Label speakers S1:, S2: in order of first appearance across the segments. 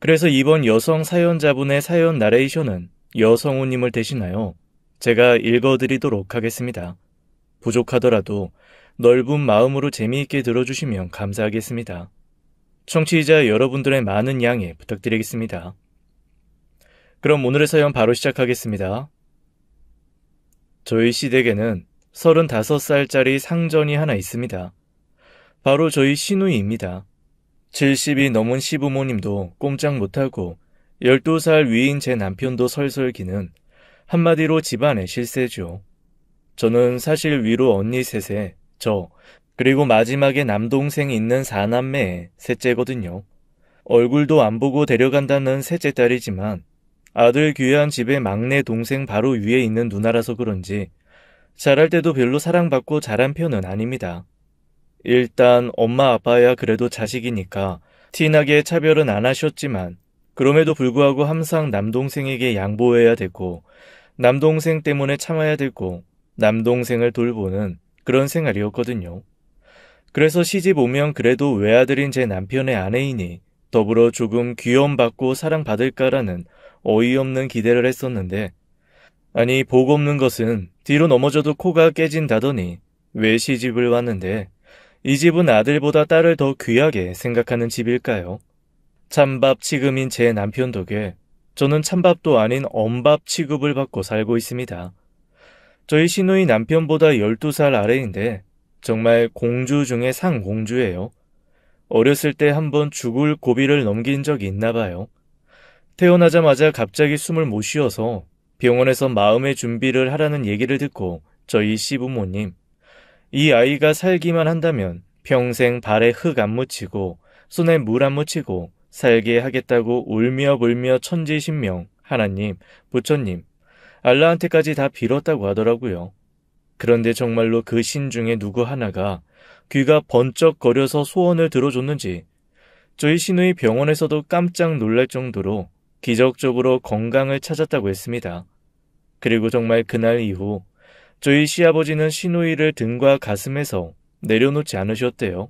S1: 그래서 이번 여성 사연자분의 사연 나레이션은 여성우님을 대신하여 제가 읽어드리도록 하겠습니다. 부족하더라도 넓은 마음으로 재미있게 들어주시면 감사하겠습니다. 청취자 여러분들의 많은 양해 부탁드리겠습니다. 그럼 오늘의 사연 바로 시작하겠습니다. 저희 시댁에는 35살짜리 상전이 하나 있습니다. 바로 저희 시누이입니다. 70이 넘은 시부모님도 꼼짝 못하고 12살 위인 제 남편도 설설 기는 한마디로 집안의 실세죠. 저는 사실 위로 언니 셋에 저 그리고 마지막에 남동생이 있는 4남매의 셋째거든요. 얼굴도 안 보고 데려간다는 셋째 딸이지만 아들 귀한 집의 막내 동생 바로 위에 있는 누나라서 그런지 자랄 때도 별로 사랑받고 자란 편은 아닙니다. 일단 엄마 아빠야 그래도 자식이니까 티나게 차별은 안 하셨지만 그럼에도 불구하고 항상 남동생에게 양보해야 되고 남동생 때문에 참아야 되고 남동생을 돌보는 그런 생활이었거든요. 그래서 시집 오면 그래도 외아들인 제 남편의 아내이니 더불어 조금 귀염받고 사랑받을까라는 어이없는 기대를 했었는데 아니 복 없는 것은 뒤로 넘어져도 코가 깨진다더니 왜 시집을 왔는데 이 집은 아들보다 딸을 더 귀하게 생각하는 집일까요? 찬밥 취급인 제 남편 덕에 저는 찬밥도 아닌 엄밥 취급을 받고 살고 있습니다. 저희 시누이 남편보다 12살 아래인데 정말 공주 중에 상공주예요. 어렸을 때 한번 죽을 고비를 넘긴 적이 있나 봐요. 태어나자마자 갑자기 숨을 못 쉬어서 병원에서 마음의 준비를 하라는 얘기를 듣고 저희 시부모님, 이 아이가 살기만 한다면 평생 발에 흙 안 묻히고 손에 물 안 묻히고 살게 하겠다고 울며 불며 천지신명, 하나님, 부처님, 알라한테까지 다 빌었다고 하더라고요. 그런데 정말로 그 신 중에 누구 하나가 귀가 번쩍거려서 소원을 들어줬는지 저희 시누이 병원에서도 깜짝 놀랄 정도로 기적적으로 건강을 찾았다고 했습니다. 그리고 정말 그날 이후 저희 시아버지는 시누이를 등과 가슴에서 내려놓지 않으셨대요.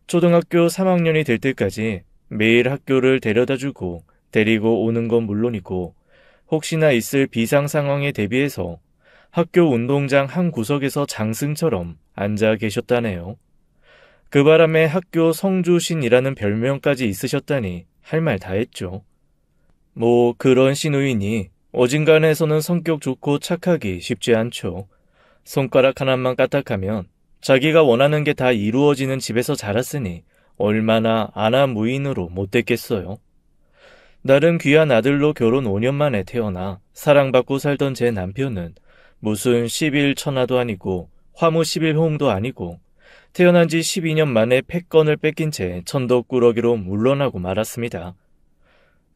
S1: 초등학교 3학년이 될 때까지 매일 학교를 데려다주고 데리고 오는 건 물론이고 혹시나 있을 비상 상황에 대비해서 학교 운동장 한 구석에서 장승처럼 앉아 계셨다네요. 그 바람에 학교 성주신이라는 별명까지 있으셨다니 할 말 다 했죠. 뭐 그런 시누이니 어딘가에서는 성격 좋고 착하기 쉽지 않죠. 손가락 하나만 까딱하면 자기가 원하는 게 다 이루어지는 집에서 자랐으니 얼마나 아나무인으로 못됐겠어요. 나름 귀한 아들로 결혼 5년 만에 태어나 사랑받고 살던 제 남편은 무슨 11천하도 아니고 화무 11호도 아니고 태어난 지 12년 만에 패권을 뺏긴 채 천덕꾸러기로 물러나고 말았습니다.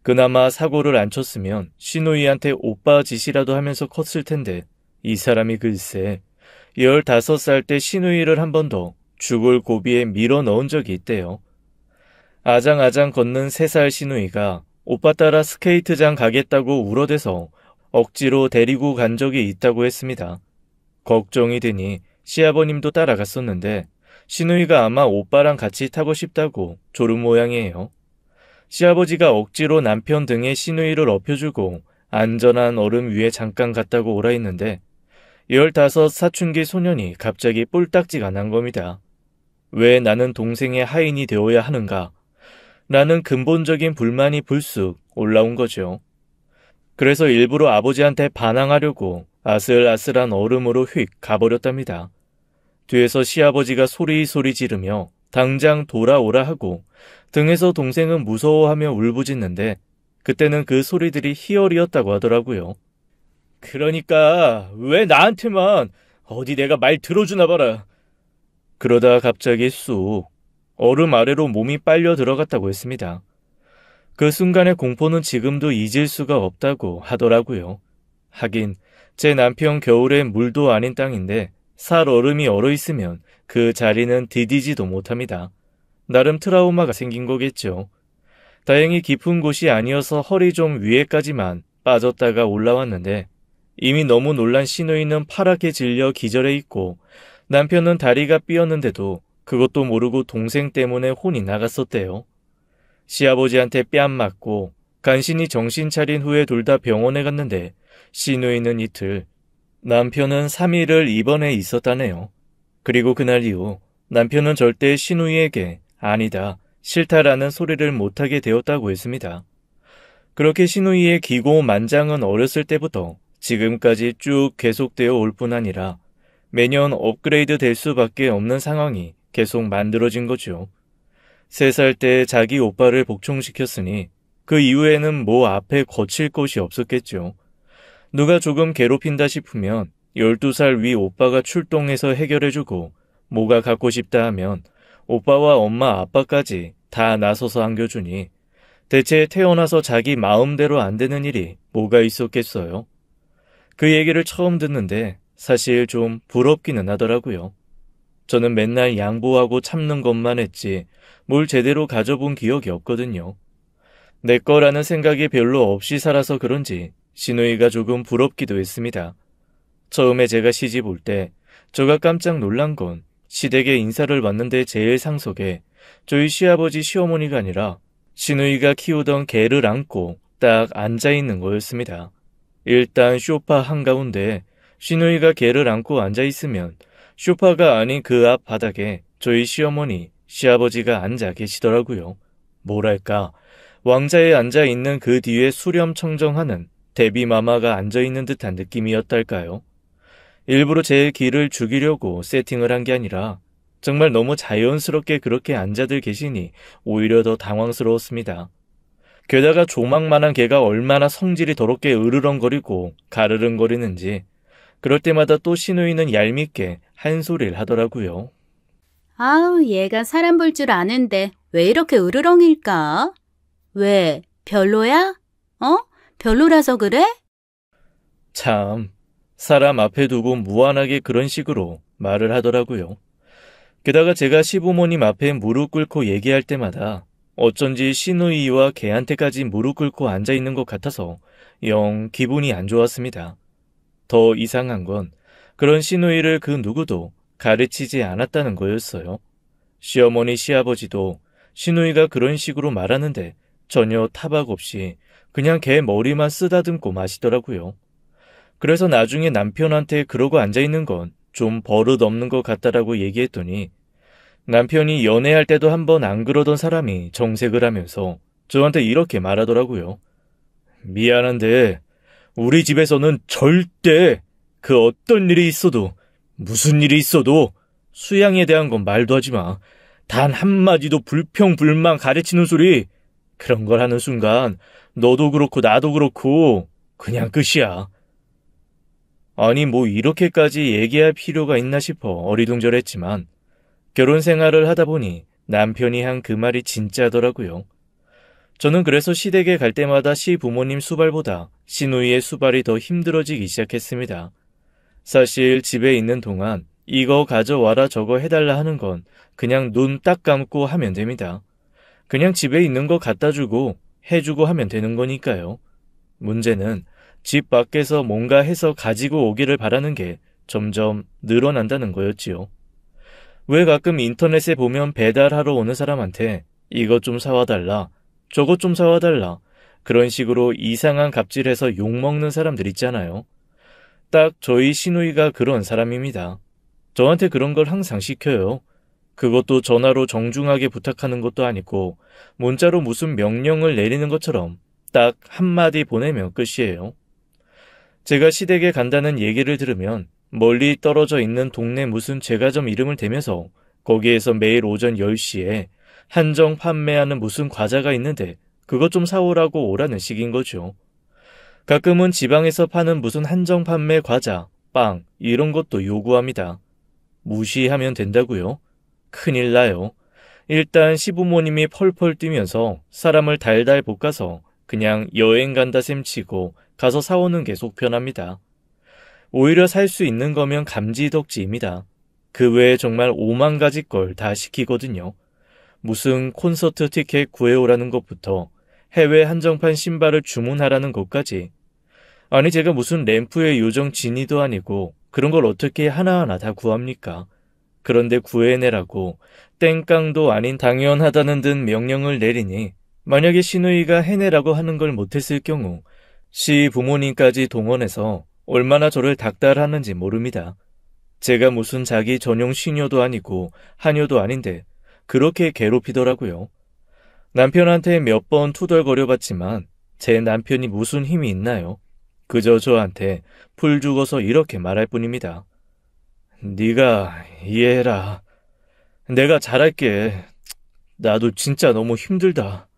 S1: 그나마 사고를 안 쳤으면 시누이한테 오빠 짓이라도 하면서 컸을 텐데 이 사람이 글쎄 15살 때 시누이를 한 번 더 죽을 고비에 밀어 넣은 적이 있대요. 아장아장 걷는 3살 시누이가 오빠 따라 스케이트장 가겠다고 울어대서 억지로 데리고 간 적이 있다고 했습니다. 걱정이 되니 시아버님도 따라갔었는데 시누이가 아마 오빠랑 같이 타고 싶다고 졸음 모양이에요. 시아버지가 억지로 남편 등에 시누이를 업혀주고 안전한 얼음 위에 잠깐 갔다고 오라 했는데 15 사춘기 소년이 갑자기 뿔딱지가 난 겁니다. 왜 나는 동생의 하인이 되어야 하는가? 라는 근본적인 불만이 불쑥 올라온 거죠. 그래서 일부러 아버지한테 반항하려고 아슬아슬한 얼음으로 휙 가버렸답니다. 뒤에서 시아버지가 소리 지르며 당장 돌아오라 하고 등에서 동생은 무서워하며 울부짖는데 그때는 그 소리들이 희열이었다고 하더라고요. 그러니까 왜 나한테만 어디 내가 말 들어주나 봐라. 그러다 갑자기 쑥 얼음 아래로 몸이 빨려 들어갔다고 했습니다. 그 순간의 공포는 지금도 잊을 수가 없다고 하더라고요. 하긴 제 남편 겨울에 물도 아닌 땅인데 살 얼음이 얼어있으면 그 자리는 디디지도 못합니다. 나름 트라우마가 생긴 거겠죠. 다행히 깊은 곳이 아니어서 허리 좀 위에까지만 빠졌다가 올라왔는데 이미 너무 놀란 시누이는 파랗게 질려 기절해 있고 남편은 다리가 삐었는데도 그것도 모르고 동생 때문에 혼이 나갔었대요. 시아버지한테 뺨 맞고 간신히 정신 차린 후에 둘 다 병원에 갔는데 시누이는 이틀, 남편은 3일을 입원해 있었다네요. 그리고 그날 이후 남편은 절대 시누이에게 아니다, 싫다라는 소리를 못하게 되었다고 했습니다. 그렇게 시누이의 기고만장은 어렸을 때부터 지금까지 쭉 계속되어 올 뿐 아니라 매년 업그레이드 될 수밖에 없는 상황이 계속 만들어진 거죠. 3살 때 자기 오빠를 복종시켰으니 그 이후에는 뭐 앞에 거칠 것이 없었겠죠. 누가 조금 괴롭힌다 싶으면 12살 위 오빠가 출동해서 해결해주고, 뭐가 갖고 싶다 하면 오빠와 엄마 아빠까지 다 나서서 안겨주니 대체 태어나서 자기 마음대로 안 되는 일이 뭐가 있었겠어요. 그 얘기를 처음 듣는데 사실 좀 부럽기는 하더라고요. 저는 맨날 양보하고 참는 것만 했지 뭘 제대로 가져본 기억이 없거든요. 내 거라는 생각이 별로 없이 살아서 그런지 시누이가 조금 부럽기도 했습니다. 처음에 제가 시집 올 때 저가 깜짝 놀란 건 시댁에 인사를 왔는데 제일 상석에 저희 시아버지 시어머니가 아니라 시누이가 키우던 개를 안고 딱 앉아있는 거였습니다. 일단 소파 한가운데 시누이가 개를 안고 앉아있으면 소파가 아닌 그 앞 바닥에 저희 시어머니, 시아버지가 앉아 계시더라고요. 뭐랄까, 왕자에 앉아있는 그 뒤에 수렴청정하는 데뷔마마가 앉아있는 듯한 느낌이었달까요? 일부러 제 기를 죽이려고 세팅을 한 게 아니라 정말 너무 자연스럽게 그렇게 앉아들 계시니 오히려 더 당황스러웠습니다. 게다가 조망만한 개가 얼마나 성질이 더럽게 으르렁거리고 가르릉거리는지 그럴 때마다 또 시누이는 얄밉게 한 소리를 하더라고요.
S2: 아우, 얘가 사람 볼 줄 아는데 왜 이렇게 으르렁일까? 왜, 별로야? 별로라서 그래?
S1: 참, 사람 앞에 두고 무한하게 그런 식으로 말을 하더라고요. 게다가 제가 시부모님 앞에 무릎 꿇고 얘기할 때마다 어쩐지 시누이와 개한테까지 무릎 꿇고 앉아있는 것 같아서 영 기분이 안 좋았습니다. 더 이상한 건 그런 시누이를 그 누구도 가르치지 않았다는 거였어요. 시어머니, 시아버지도 시누이가 그런 식으로 말하는데 전혀 타박 없이 그냥 개 머리만 쓰다듬고 마시더라고요. 그래서 나중에 남편한테 그러고 앉아있는 건 좀 버릇없는 것 같다라고 얘기했더니 남편이 연애할 때도 한번 안 그러던 사람이 정색을 하면서 저한테 이렇게 말하더라고요. 미안한데 우리 집에서는 절대 그 어떤 일이 있어도 무슨 일이 있어도 수양에 대한 건 말도 하지 마. 단 한마디도 불평불만 가르치는 소리, 그런 걸 하는 순간 너도 그렇고 나도 그렇고 그냥 끝이야. 아니 뭐 이렇게까지 얘기할 필요가 있나 싶어 어리둥절했지만 결혼 생활을 하다 보니 남편이 한 그 말이 진짜더라고요. 저는 그래서 시댁에 갈 때마다 시부모님 수발보다 시누이의 수발이 더 힘들어지기 시작했습니다. 사실 집에 있는 동안 이거 가져와라 저거 해달라 하는 건 그냥 눈 딱 감고 하면 됩니다. 그냥 집에 있는 거 갖다 주고 해주고 하면 되는 거니까요. 문제는 집 밖에서 뭔가 해서 가지고 오기를 바라는 게 점점 늘어난다는 거였지요. 왜 가끔 인터넷에 보면 배달하러 오는 사람한테 이것 좀 사와달라, 저것 좀 사와달라, 그런 식으로 이상한 갑질해서 욕먹는 사람들 있잖아요. 딱 저희 시누이가 그런 사람입니다. 저한테 그런 걸 항상 시켜요. 그것도 전화로 정중하게 부탁하는 것도 아니고 문자로 무슨 명령을 내리는 것처럼 딱 한마디 보내면 끝이에요. 제가 시댁에 간다는 얘기를 들으면 멀리 떨어져 있는 동네 무슨 제과점 이름을 대면서 거기에서 매일 오전 10시에 한정 판매하는 무슨 과자가 있는데 그것 좀 사오라고 오라는 식인 거죠. 가끔은 지방에서 파는 무슨 한정 판매 과자, 빵 이런 것도 요구합니다. 무시하면 된다고요? 큰일 나요. 일단 시부모님이 펄펄 뛰면서 사람을 달달 볶아서 그냥 여행 간다 셈치고 가서 사오는 게 속 편합니다. 오히려 살 수 있는 거면 감지덕지입니다. 그 외에 정말 5만 가지 걸 다 시키거든요. 무슨 콘서트 티켓 구해오라는 것부터 해외 한정판 신발을 주문하라는 것까지. 아니 제가 무슨 램프의 요정 지니도 아니고 그런 걸 어떻게 하나하나 다 구합니까? 그런데 구해내라고 땡깡도 아닌 당연하다는 듯 명령을 내리니 만약에 시누이가 해내라고 하는 걸 못했을 경우 시 부모님까지 동원해서 얼마나 저를 닥달하는지 모릅니다. 제가 무슨 자기 전용 시녀도 아니고 하녀도 아닌데 그렇게 괴롭히더라고요. 남편한테 몇 번 투덜거려봤지만 제 남편이 무슨 힘이 있나요? 그저 저한테 풀 죽어서 이렇게 말할 뿐입니다. 네가 이해해라. 내가 잘할게. 나도 진짜 너무 힘들다.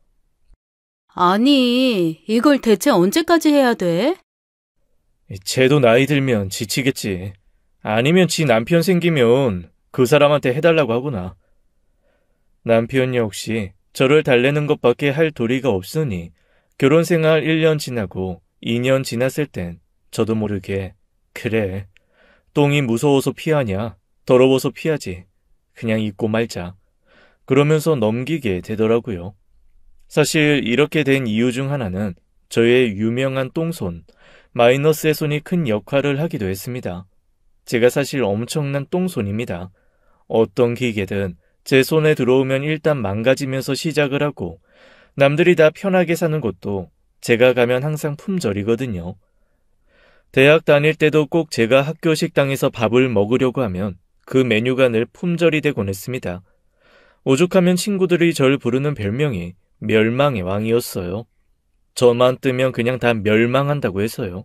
S2: 아니, 이걸 대체 언제까지 해야 돼?
S1: 쟤도 나이 들면 지치겠지. 아니면 지 남편 생기면 그 사람한테 해달라고 하구나. 남편 역시 저를 달래는 것밖에 할 도리가 없으니 결혼 생활 1년 지나고 2년 지났을 땐 저도 모르게 그래, 똥이 무서워서 피하냐? 더러워서 피하지. 그냥 잊고 말자. 그러면서 넘기게 되더라고요. 사실 이렇게 된 이유 중 하나는 저의 유명한 똥손, 마이너스의 손이 큰 역할을 하기도 했습니다. 제가 사실 엄청난 똥손입니다. 어떤 기계든 제 손에 들어오면 일단 망가지면서 시작을 하고 남들이 다 편하게 사는 곳도 제가 가면 항상 품절이거든요. 대학 다닐 때도 꼭 제가 학교 식당에서 밥을 먹으려고 하면 그 메뉴가 늘 품절이 되곤 했습니다. 오죽하면 친구들이 절 부르는 별명이 멸망의 왕이었어요. 저만 뜨면 그냥 다 멸망한다고 해서요.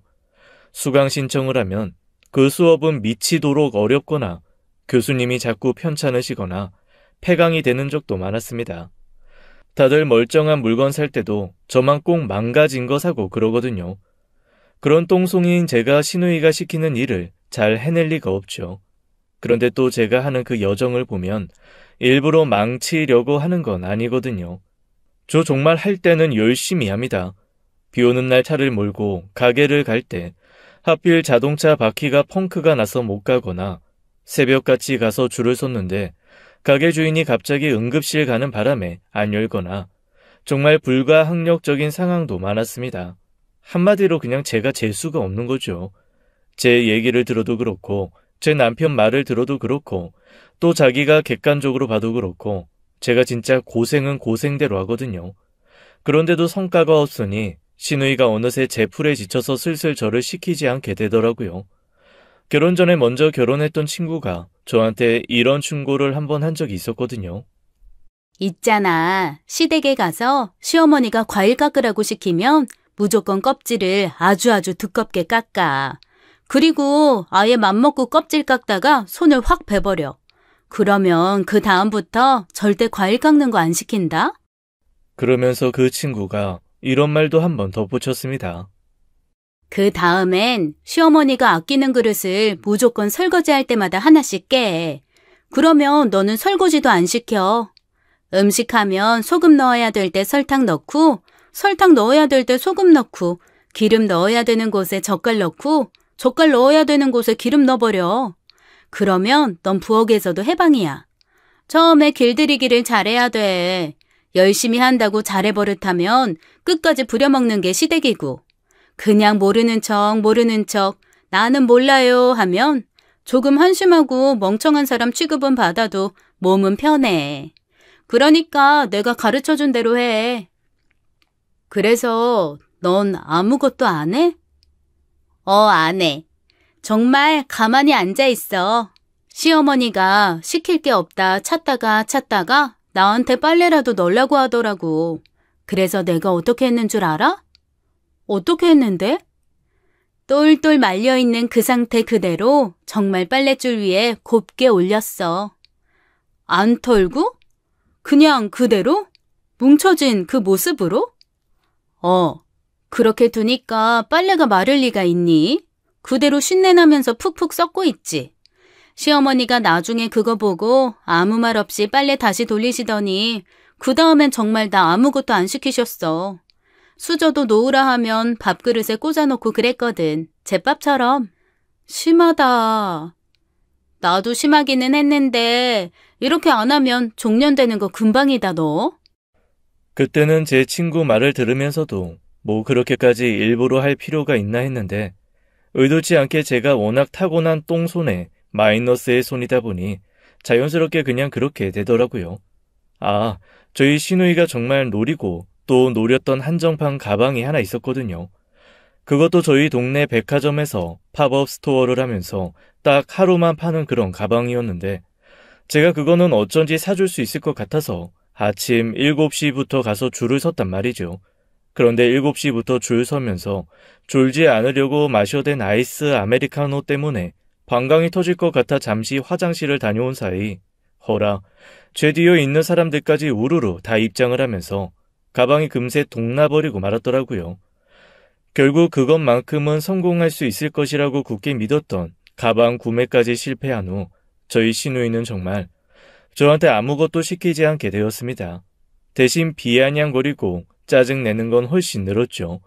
S1: 수강 신청을 하면 그 수업은 미치도록 어렵거나 교수님이 자꾸 편찮으시거나 폐강이 되는 적도 많았습니다. 다들 멀쩡한 물건 살 때도 저만 꼭 망가진 거 사고 그러거든요. 그런 똥송이인 제가 시누이가 시키는 일을 잘 해낼 리가 없죠. 그런데 또 제가 하는 그 여정을 보면 일부러 망치려고 하는 건 아니거든요. 저 정말 할 때는 열심히 합니다. 비 오는 날 차를 몰고 가게를 갈 때 하필 자동차 바퀴가 펑크가 나서 못 가거나 새벽같이 가서 줄을 섰는데 가게 주인이 갑자기 응급실 가는 바람에 안 열거나 정말 불가항력적인 상황도 많았습니다. 한마디로 그냥 제가 재수가 없는 거죠. 제 얘기를 들어도 그렇고 제 남편 말을 들어도 그렇고 또 자기가 객관적으로 봐도 그렇고 제가 진짜 고생은 고생대로 하거든요. 그런데도 성과가 없으니 시누이가 어느새 제 풀에 지쳐서 슬슬 저를 시키지 않게 되더라고요. 결혼 전에 먼저 결혼했던 친구가 저한테 이런 충고를 한번 한 적이 있었거든요.
S2: 있잖아. 시댁에 가서 시어머니가 과일 깎으라고 시키면 무조건 껍질을 아주 두껍게 깎아. 그리고 아예 맘먹고 껍질 깎다가 손을 확 베버려. 그러면 그 다음부터 절대 과일 깎는 거 안 시킨다?
S1: 그러면서 그 친구가 이런 말도 한번 덧붙였습니다.
S2: 그 다음엔 시어머니가 아끼는 그릇을 무조건 설거지할 때마다 하나씩 깨. 그러면 너는 설거지도 안 시켜. 음식하면 소금 넣어야 될 때 설탕 넣고, 설탕 넣어야 될 때 소금 넣고, 기름 넣어야 되는 곳에 젓갈 넣고, 젓갈 넣어야 되는 곳에 기름 넣어버려. 그러면 넌 부엌에서도 해방이야. 처음에 길들이기를 잘해야 돼. 열심히 한다고 잘해버릇하면 끝까지 부려먹는 게 시댁이고, 그냥 모르는 척 나는 몰라요 하면 조금 한심하고 멍청한 사람 취급은 받아도 몸은 편해. 그러니까 내가 가르쳐준 대로 해. 그래서 넌 아무것도 안 해? 안 해. 정말 가만히 앉아 있어. 시어머니가 시킬 게 없다 찾다가 나한테 빨래라도 널라고 하더라고. 그래서 내가 어떻게 했는 줄 알아? 어떻게 했는데? 똘똘 말려있는 그 상태 그대로 정말 빨랫줄 위에 곱게 올렸어. 안 털고? 그냥 그대로? 뭉쳐진 그 모습으로? 그렇게 두니까 빨래가 마를 리가 있니? 그대로 쉰내나면서 푹푹 썩고 있지. 시어머니가 나중에 그거 보고 아무 말 없이 빨래 다시 돌리시더니 그 다음엔 정말 나 아무것도 안 시키셨어. 수저도 놓으라 하면 밥그릇에 꽂아놓고 그랬거든. 제밥처럼. 심하다. 나도 심하기는 했는데 이렇게 안 하면 종년되는 거 금방이다 너.
S1: 그때는 제 친구 말을 들으면서도 뭐 그렇게까지 일부러 할 필요가 있나 했는데 의도치 않게 제가 워낙 타고난 똥손에 마이너스의 손이다 보니 자연스럽게 그냥 그렇게 되더라고요. 저희 시누이가 정말 노리고 또 노렸던 한정판 가방이 하나 있었거든요. 그것도 저희 동네 백화점에서 팝업 스토어를 하면서 딱 하루만 파는 그런 가방이었는데 제가 그거는 어쩐지 사줄 수 있을 것 같아서 아침 7시부터 가서 줄을 섰단 말이죠. 그런데 7시부터 줄 서면서 졸지 않으려고 마셔댄 아이스 아메리카노 때문에 방광이 터질 것 같아 잠시 화장실을 다녀온 사이 허라 제 뒤에 있는 사람들까지 우르르 다 입장을 하면서 가방이 금세 동나버리고 말았더라고요. 결국 그것만큼은 성공할 수 있을 것이라고 굳게 믿었던 가방 구매까지 실패한 후 저희 시누이는 정말 저한테 아무것도 시키지 않게 되었습니다. 대신 비아냥거리고 짜증내는 건 훨씬 늘었죠.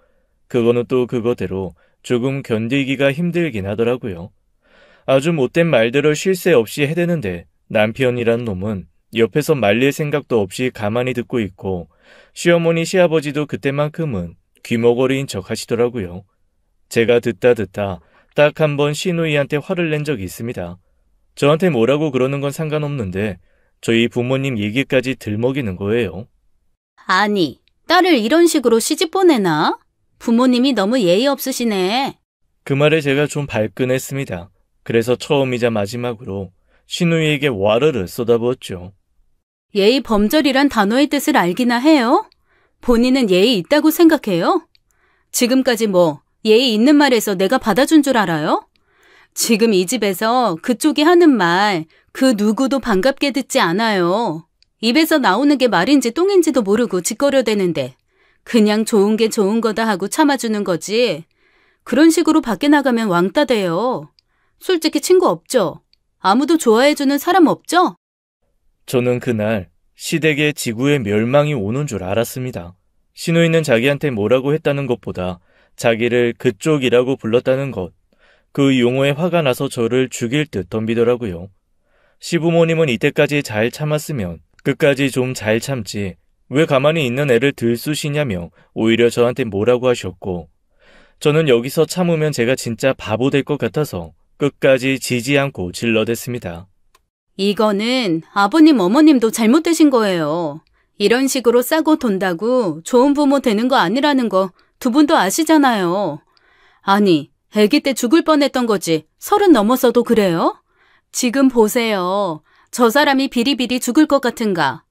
S1: 그거는 또 그거대로 조금 견디기가 힘들긴 하더라고요. 아주 못된 말들을 쉴 새 없이 해대는데 남편이란 놈은 옆에서 말릴 생각도 없이 가만히 듣고 있고 시어머니 시아버지도 그때만큼은 귀머거리인 척 하시더라고요. 제가 듣다 딱 한 번 시누이한테 화를 낸 적이 있습니다. 저한테 뭐라고 그러는 건 상관없는데 저희 부모님 얘기까지 들먹이는 거예요.
S2: 아니, 딸을 이런 식으로 시집 보내나? 부모님이 너무 예의 없으시네.
S1: 그 말에 제가 좀 발끈했습니다. 그래서 처음이자 마지막으로 시누이에게 와르르 쏟아부었죠.
S2: 예의 범절이란 단어의 뜻을 알기나 해요? 본인은 예의 있다고 생각해요? 지금까지 뭐 예의 있는 말에서 내가 받아준 줄 알아요? 지금 이 집에서 그쪽이 하는 말 그 누구도 반갑게 듣지 않아요. 입에서 나오는 게 말인지 똥인지도 모르고 짓거려대는데 그냥 좋은 게 좋은 거다 하고 참아주는 거지. 그런 식으로 밖에 나가면 왕따 돼요. 솔직히 친구 없죠? 아무도 좋아해주는 사람 없죠?
S1: 저는 그날 시댁의 지구의 멸망이 오는 줄 알았습니다. 시누이는 자기한테 뭐라고 했다는 것보다 자기를 그쪽이라고 불렀다는 것, 그 용어에 화가 나서 저를 죽일 듯 덤비더라고요. 시부모님은 이때까지 잘 참았으면 끝까지 좀 잘 참지 왜 가만히 있는 애를 들쑤시냐며 오히려 저한테 뭐라고 하셨고 저는 여기서 참으면 제가 진짜 바보 될 것 같아서 끝까지 지지 않고 질러댔습니다.
S2: 이거는 아버님 어머님도 잘못되신 거예요. 이런 식으로 싸고 돈다고 좋은 부모 되는 거 아니라는 거 두 분도 아시잖아요. 아니, 아기 때 죽을 뻔했던 거지 30 넘어서도 그래요? 지금 보세요. 저 사람이 비리비리 죽을 것 같은가?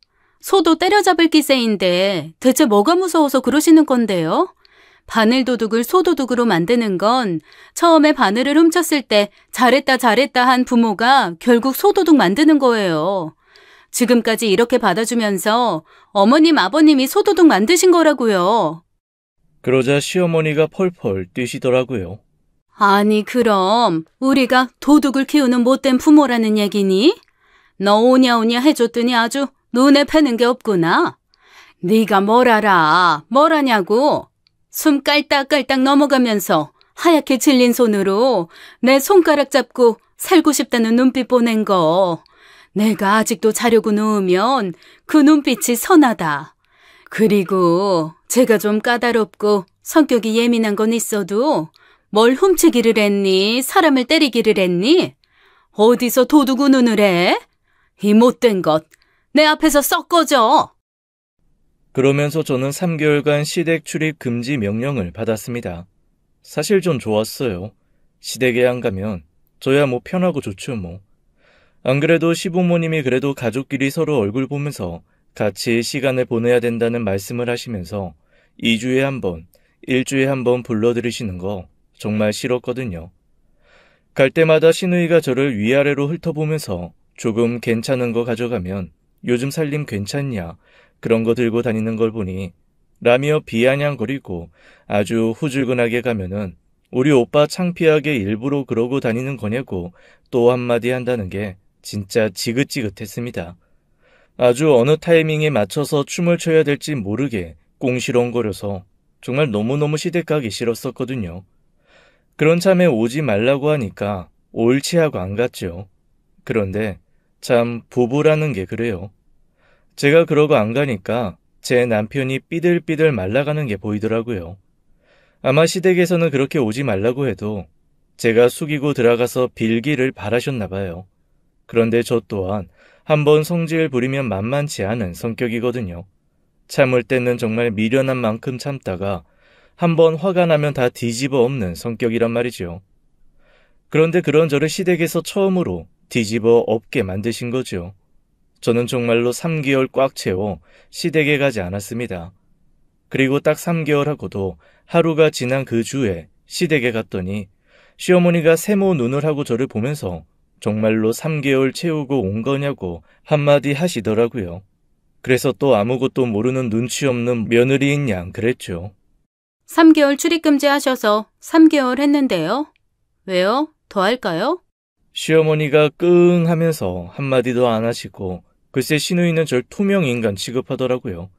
S2: 소도 때려잡을 기세인데 대체 뭐가 무서워서 그러시는 건데요? 바늘도둑을 소도둑으로 만드는 건 처음에 바늘을 훔쳤을 때 잘했다 한 부모가 결국 소도둑 만드는 거예요. 지금까지 이렇게 받아주면서 어머님 아버님이 소도둑 만드신 거라고요.
S1: 그러자 시어머니가 펄펄 뛰시더라고요.
S2: 아니 그럼 우리가 도둑을 키우는 못된 부모라는 얘기니? 너 오냐오냐 해줬더니 아주 눈에 패는 게 없구나. 네가 뭘 알아? 뭘 아냐고? 숨 깔딱깔딱 넘어가면서 하얗게 질린 손으로 내 손가락 잡고 살고 싶다는 눈빛 보낸 거. 내가 아직도 자려고 누우면 그 눈빛이 선하다. 그리고 제가 좀 까다롭고 성격이 예민한 건 있어도 뭘 훔치기를 했니? 사람을 때리기를 했니? 어디서 도둑 운운을 해? 이 못된 것, 내 앞에서 썩 꺼져.
S1: 그러면서 저는 3개월간 시댁 출입 금지 명령을 받았습니다. 사실 전 좋았어요. 시댁에 안 가면 저야 뭐 편하고 좋죠 뭐. 안 그래도 시부모님이 그래도 가족끼리 서로 얼굴 보면서 같이 시간을 보내야 된다는 말씀을 하시면서 2주에 한 번, 1주에 한 번 불러들이시는 거 정말 싫었거든요. 갈 때마다 시누이가 저를 위아래로 훑어보면서 조금 괜찮은 거 가져가면 요즘 살림 괜찮냐 그런 거 들고 다니는 걸 보니 라며 비아냥거리고 아주 후줄근하게 가면은 우리 오빠 창피하게 일부러 그러고 다니는 거냐고 또 한마디 한다는 게 진짜 지긋지긋했습니다. 아주 어느 타이밍에 맞춰서 춤을 춰야 될지 모르게 꽁시렁거려서 정말 너무너무 시댁 가기 싫었었거든요. 그런 참에 오지 말라고 하니까 옳지 하고 안 갔죠. 그런데 참 부부라는 게 그래요. 제가 그러고 안 가니까 제 남편이 삐들삐들 말라가는 게 보이더라고요. 아마 시댁에서는 그렇게 오지 말라고 해도 제가 숙이고 들어가서 빌기를 바라셨나 봐요. 그런데 저 또한 한번 성질 부리면 만만치 않은 성격이거든요. 참을 때는 정말 미련한 만큼 참다가 한번 화가 나면 다 뒤집어 엎는 성격이란 말이죠. 그런데 그런 저를 시댁에서 처음으로 뒤집어 엎게 만드신 거죠. 저는 정말로 3개월 꽉 채워 시댁에 가지 않았습니다. 그리고 딱 3개월 하고도 하루가 지난 그 주에 시댁에 갔더니 시어머니가 세모 눈을 하고 저를 보면서 정말로 3개월 채우고 온 거냐고 한마디 하시더라고요. 그래서 또 아무것도 모르는 눈치 없는 며느리인 양 그랬죠.
S2: 3개월 출입금지 하셔서 3개월 했는데요. 왜요? 더 할까요?
S1: 시어머니가 끙 하면서 한마디도 안 하시고 글쎄 시누이는 절 투명인간 취급하더라고요.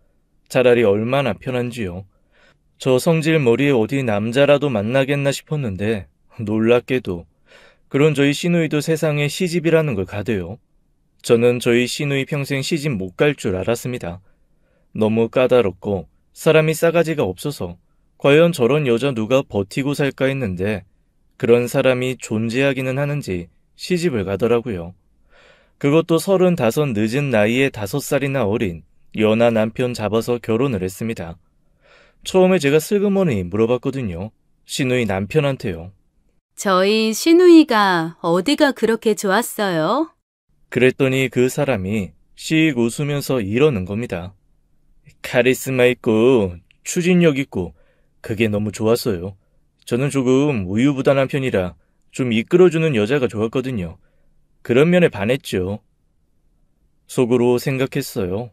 S1: 차라리 얼마나 편한지요. 저 성질 머리에 어디 남자라도 만나겠나 싶었는데 놀랍게도 그런 저희 시누이도 세상에 시집이라는 걸 가대요. 저는 저희 시누이 평생 시집 못 갈 줄 알았습니다. 너무 까다롭고 사람이 싸가지가 없어서 과연 저런 여자 누가 버티고 살까 했는데 그런 사람이 존재하기는 하는지 시집을 가더라고요. 그것도 35 늦은 나이에 5살이나 어린 연하 남편 잡아서 결혼을 했습니다. 처음에 제가 슬그머니 물어봤거든요. 시누이 남편한테요.
S2: 저희 시누이가 어디가 그렇게 좋았어요?
S1: 그랬더니 그 사람이 씩 웃으면서 이러는 겁니다. 카리스마 있고 추진력 있고 그게 너무 좋았어요. 저는 조금 우유부단한 편이라 좀 이끌어주는 여자가 좋았거든요. 그런 면에 반했죠. 속으로 생각했어요.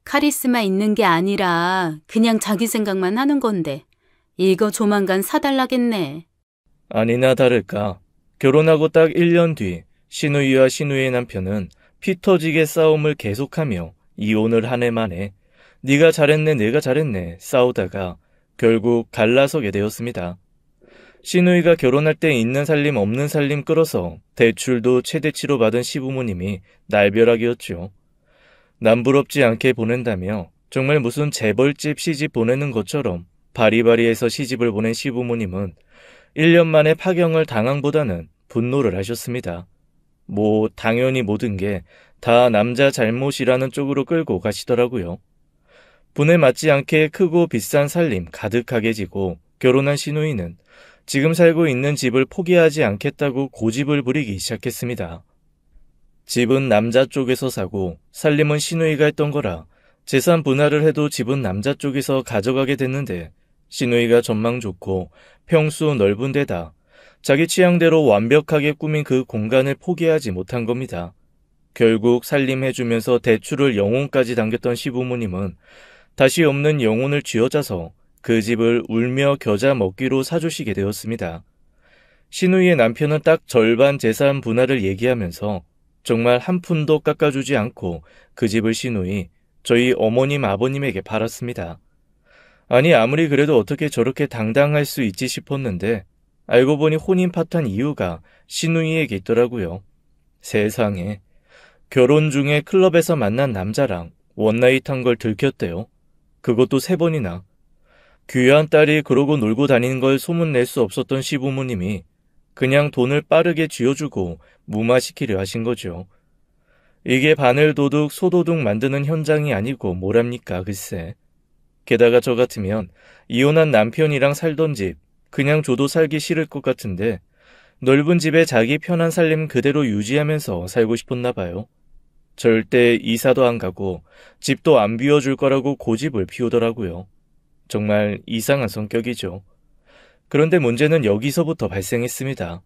S2: 카리스마 있는 게 아니라 그냥 자기 생각만 하는 건데 이거 조만간 사달라겠네.
S1: 아니나 다를까 결혼하고 딱 1년 뒤 시누이와 시누이의 남편은 피 터지게 싸움을 계속하며 이혼을 한 해 만에 네가 잘했네 내가 잘했네 싸우다가 결국 갈라서게 되었습니다. 시누이가 결혼할 때 있는 살림 없는 살림 끌어서 대출도 최대치로 받은 시부모님이 날벼락이었죠. 남부럽지 않게 보낸다며 정말 무슨 재벌집 시집 보내는 것처럼 바리바리해서 시집을 보낸 시부모님은 1년 만에 파경을 당함보다는 분노를 하셨습니다. 당연히 모든 게 다 남자 잘못이라는 쪽으로 끌고 가시더라고요. 분에 맞지 않게 크고 비싼 살림 가득하게 지고 결혼한 시누이는 지금 살고 있는 집을 포기하지 않겠다고 고집을 부리기 시작했습니다. 집은 남자 쪽에서 사고 살림은 시누이가 했던 거라 재산 분할을 해도 집은 남자 쪽에서 가져가게 됐는데 시누이가 전망 좋고 평수 넓은 데다 자기 취향대로 완벽하게 꾸민 그 공간을 포기하지 못한 겁니다. 결국 살림해주면서 대출을 영혼까지 당겼던 시부모님은 다시 없는 영혼을 쥐어짜서 그 집을 울며 겨자 먹기로 사주시게 되었습니다. 시누이의 남편은 딱 절반 재산 분할을 얘기하면서 정말 한 푼도 깎아주지 않고 그 집을 시누이, 저희 어머님 아버님에게 팔았습니다. 아니 아무리 그래도 어떻게 저렇게 당당할 수 있지 싶었는데 알고 보니 혼인 파탄 이유가 시누이에게 있더라고요. 세상에 결혼 중에 클럽에서 만난 남자랑 원나잇 한 걸 들켰대요. 그것도 3번이나. 귀한 딸이 그러고 놀고 다니는 걸 소문낼 수 없었던 시부모님이 그냥 돈을 빠르게 쥐어주고 무마시키려 하신 거죠. 이게 바늘도둑 소도둑 만드는 현장이 아니고 뭐랍니까 글쎄. 게다가 저 같으면 이혼한 남편이랑 살던 집 그냥 줘도 살기 싫을 것 같은데 넓은 집에 자기 편한 살림 그대로 유지하면서 살고 싶었나 봐요. 절대 이사도 안 가고 집도 안 비워줄 거라고 고집을 피우더라고요. 정말 이상한 성격이죠. 그런데 문제는 여기서부터 발생했습니다.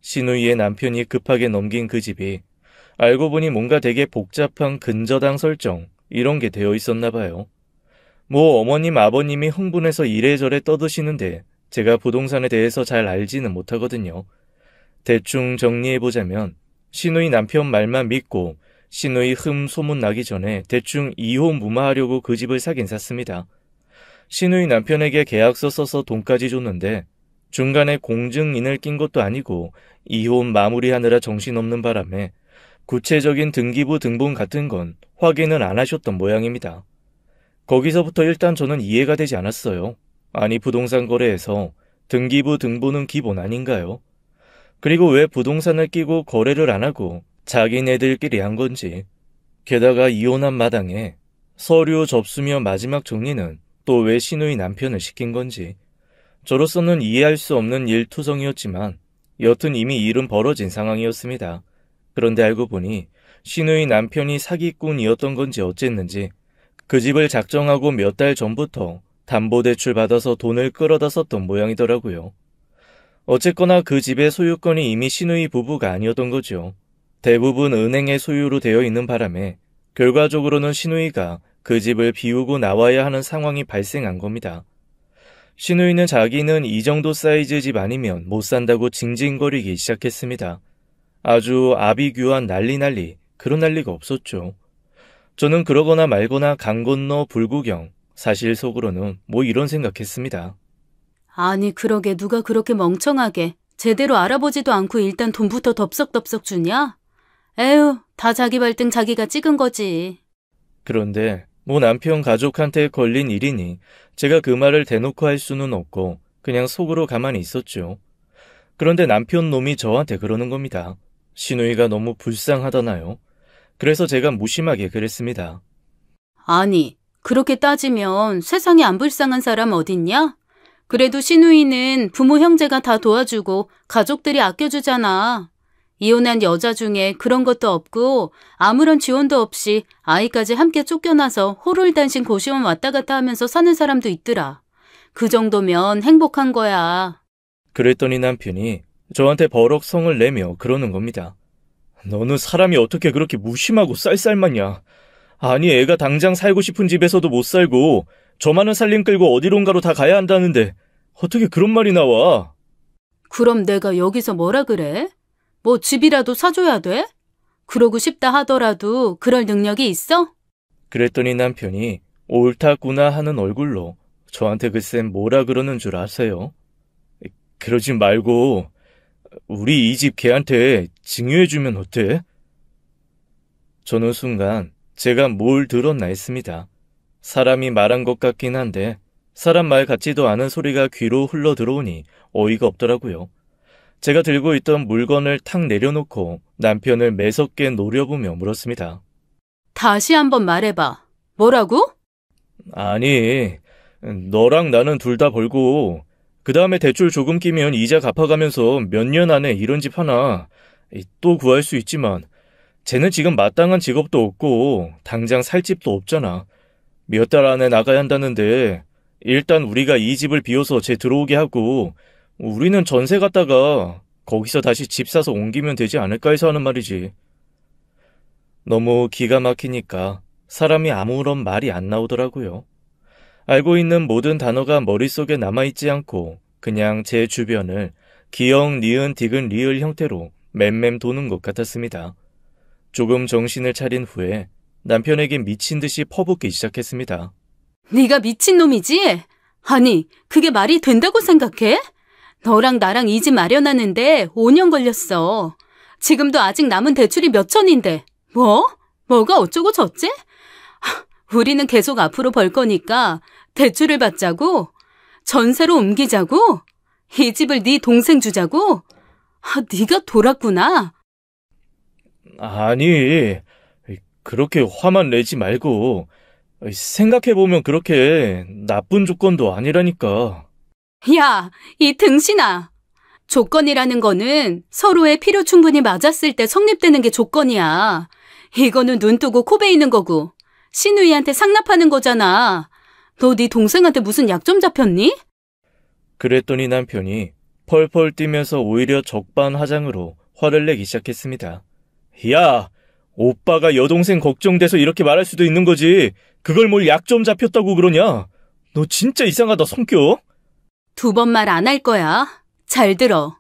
S1: 시누이의 남편이 급하게 넘긴 그 집이 알고 보니 뭔가 되게 복잡한 근저당 설정 이런 게 되어 있었나 봐요. 어머님 아버님이 흥분해서 이래저래 떠드시는데 제가 부동산에 대해서 잘 알지는 못하거든요. 대충 정리해보자면 시누이 남편 말만 믿고 시누이 소문 나기 전에 대충 이혼 무마하려고 그 집을 사긴 샀습니다. 시누이 남편에게 계약서 써서 돈까지 줬는데 중간에 공증인을 낀 것도 아니고 이혼 마무리하느라 정신없는 바람에 구체적인 등기부 등본 같은 건 확인을 안 하셨던 모양입니다. 거기서부터 일단 저는 이해가 되지 않았어요. 아니 부동산 거래에서 등기부 등본은 기본 아닌가요? 그리고 왜 부동산을 끼고 거래를 안 하고 자기네들끼리 한 건지. 게다가 이혼한 마당에 서류 접수며 마지막 정리는 또 왜 신우이 남편을 시킨 건지. 저로서는 이해할 수 없는 일투성이었지만 여튼 이미 일은 벌어진 상황이었습니다. 그런데 알고 보니 신우이 남편이 사기꾼이었던 건지 어쨌는지 그 집을 작정하고 몇 달 전부터 담보대출 받아서 돈을 끌어다 썼던 모양이더라고요. 어쨌거나 그 집의 소유권이 이미 신우이 부부가 아니었던 거죠. 대부분 은행의 소유로 되어 있는 바람에 결과적으로는 신우이가 그 집을 비우고 나와야 하는 상황이 발생한 겁니다. 신우이는 자기는 이 정도 사이즈 집 아니면 못 산다고 징징거리기 시작했습니다. 아주 아비규환 난리 그런 난리가 없었죠. 저는 그러거나 말거나 강 건너 불구경, 사실 속으로는 뭐 이런 생각했습니다.
S2: 아니 그러게 누가 그렇게 멍청하게 제대로 알아보지도 않고 일단 돈부터 덥석덥석 주냐? 에휴, 다 자기 발등 자기가 찍은 거지.
S1: 그런데 뭐 남편 가족한테 걸린 일이니 제가 그 말을 대놓고 할 수는 없고 그냥 속으로 가만히 있었죠. 그런데 남편 놈이 저한테 그러는 겁니다. 신우이가 너무 불쌍하다나요? 그래서 제가 무심하게 그랬습니다.
S2: 아니, 그렇게 따지면 세상에 안 불쌍한 사람 어딨냐? 그래도 신우이는 부모 형제가 다 도와주고 가족들이 아껴주잖아. 이혼한 여자 중에 그런 것도 없고 아무런 지원도 없이 아이까지 함께 쫓겨나서 호롤단신 고시원 왔다 갔다 하면서 사는 사람도 있더라. 그 정도면 행복한 거야.
S1: 그랬더니 남편이 저한테 버럭 성을 내며 그러는 겁니다. 너는 사람이 어떻게 그렇게 무심하고 쌀쌀맞냐. 아니 애가 당장 살고 싶은 집에서도 못 살고 저 많은 살림 끌고 어디론가로 다 가야 한다는데 어떻게 그런 말이 나와.
S2: 그럼 내가 여기서 뭐라 그래? 뭐 집이라도 사줘야 돼? 그러고 싶다 하더라도 그럴 능력이 있어?
S1: 그랬더니 남편이 옳다구나 하는 얼굴로 저한테 글쎄 뭐라 그러는 줄 아세요? 그러지 말고 우리 이 집 걔한테 증여해주면 어때? 저는 순간 제가 뭘 들었나 했습니다. 사람이 말한 것 같긴 한데 사람 말 같지도 않은 소리가 귀로 흘러 들어오니 어이가 없더라고요. 제가 들고 있던 물건을 탁 내려놓고 남편을 매섭게 노려보며 물었습니다.
S2: 다시 한번 말해봐. 뭐라고?
S1: 아니, 너랑 나는 둘 다 벌고 그 다음에 대출 조금 끼면 이자 갚아가면서 몇 년 안에 이런 집 하나 또 구할 수 있지만 쟤는 지금 마땅한 직업도 없고 당장 살 집도 없잖아. 몇 달 안에 나가야 한다는데 일단 우리가 이 집을 비워서 쟤 들어오게 하고 우리는 전세 갔다가 거기서 다시 집 사서 옮기면 되지 않을까 해서 하는 말이지. 너무 기가 막히니까 사람이 아무런 말이 안 나오더라고요. 알고 있는 모든 단어가 머릿속에 남아있지 않고 그냥 제 주변을 기역, 니은, 디귿, 리을 형태로 맴맴 도는 것 같았습니다. 조금 정신을 차린 후에 남편에게 미친 듯이 퍼붓기 시작했습니다.
S2: 네가 미친놈이지? 아니, 그게 말이 된다고 생각해? 너랑 나랑 이 집 마련하는데 5년 걸렸어. 지금도 아직 남은 대출이 몇 천인데. 뭐? 뭐가 어쩌고 저쩌지? 우리는 계속 앞으로 벌 거니까 대출을 받자고? 전세로 옮기자고? 이 집을 네 동생 주자고? 네가 돌았구나.
S1: 아니, 그렇게 화만 내지 말고 생각해보면 그렇게 나쁜 조건도 아니라니까.
S2: 야, 이 등신아. 조건이라는 거는 서로의 필요 충분히 맞았을 때 성립되는 게 조건이야. 이거는 눈 뜨고 코 베이는 거고 신우이한테 상납하는 거잖아. 너 네 동생한테 무슨 약점 잡혔니?
S1: 그랬더니 남편이 펄펄 뛰면서 오히려 적반하장으로 화를 내기 시작했습니다. 야, 오빠가 여동생 걱정돼서 이렇게 말할 수도 있는 거지. 그걸 뭘 약점 잡혔다고 그러냐? 너 진짜 이상하다, 성격.
S2: 2번 말 안 할 거야. 잘 들어.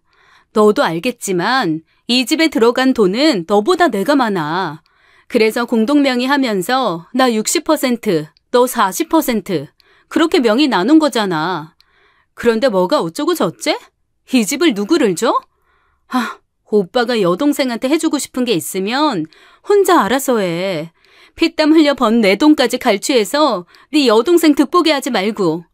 S2: 너도 알겠지만 이 집에 들어간 돈은 너보다 내가 많아. 그래서 공동명의 하면서 나 60%, 너 40% 그렇게 명의 나눈 거잖아. 그런데 뭐가 어쩌고 저쩌? 이 집을 누구를 줘? 오빠가 여동생한테 해주고 싶은 게 있으면 혼자 알아서 해. 피땀 흘려 번 내 돈까지 갈취해서 네 여동생 득보게 하지 말고.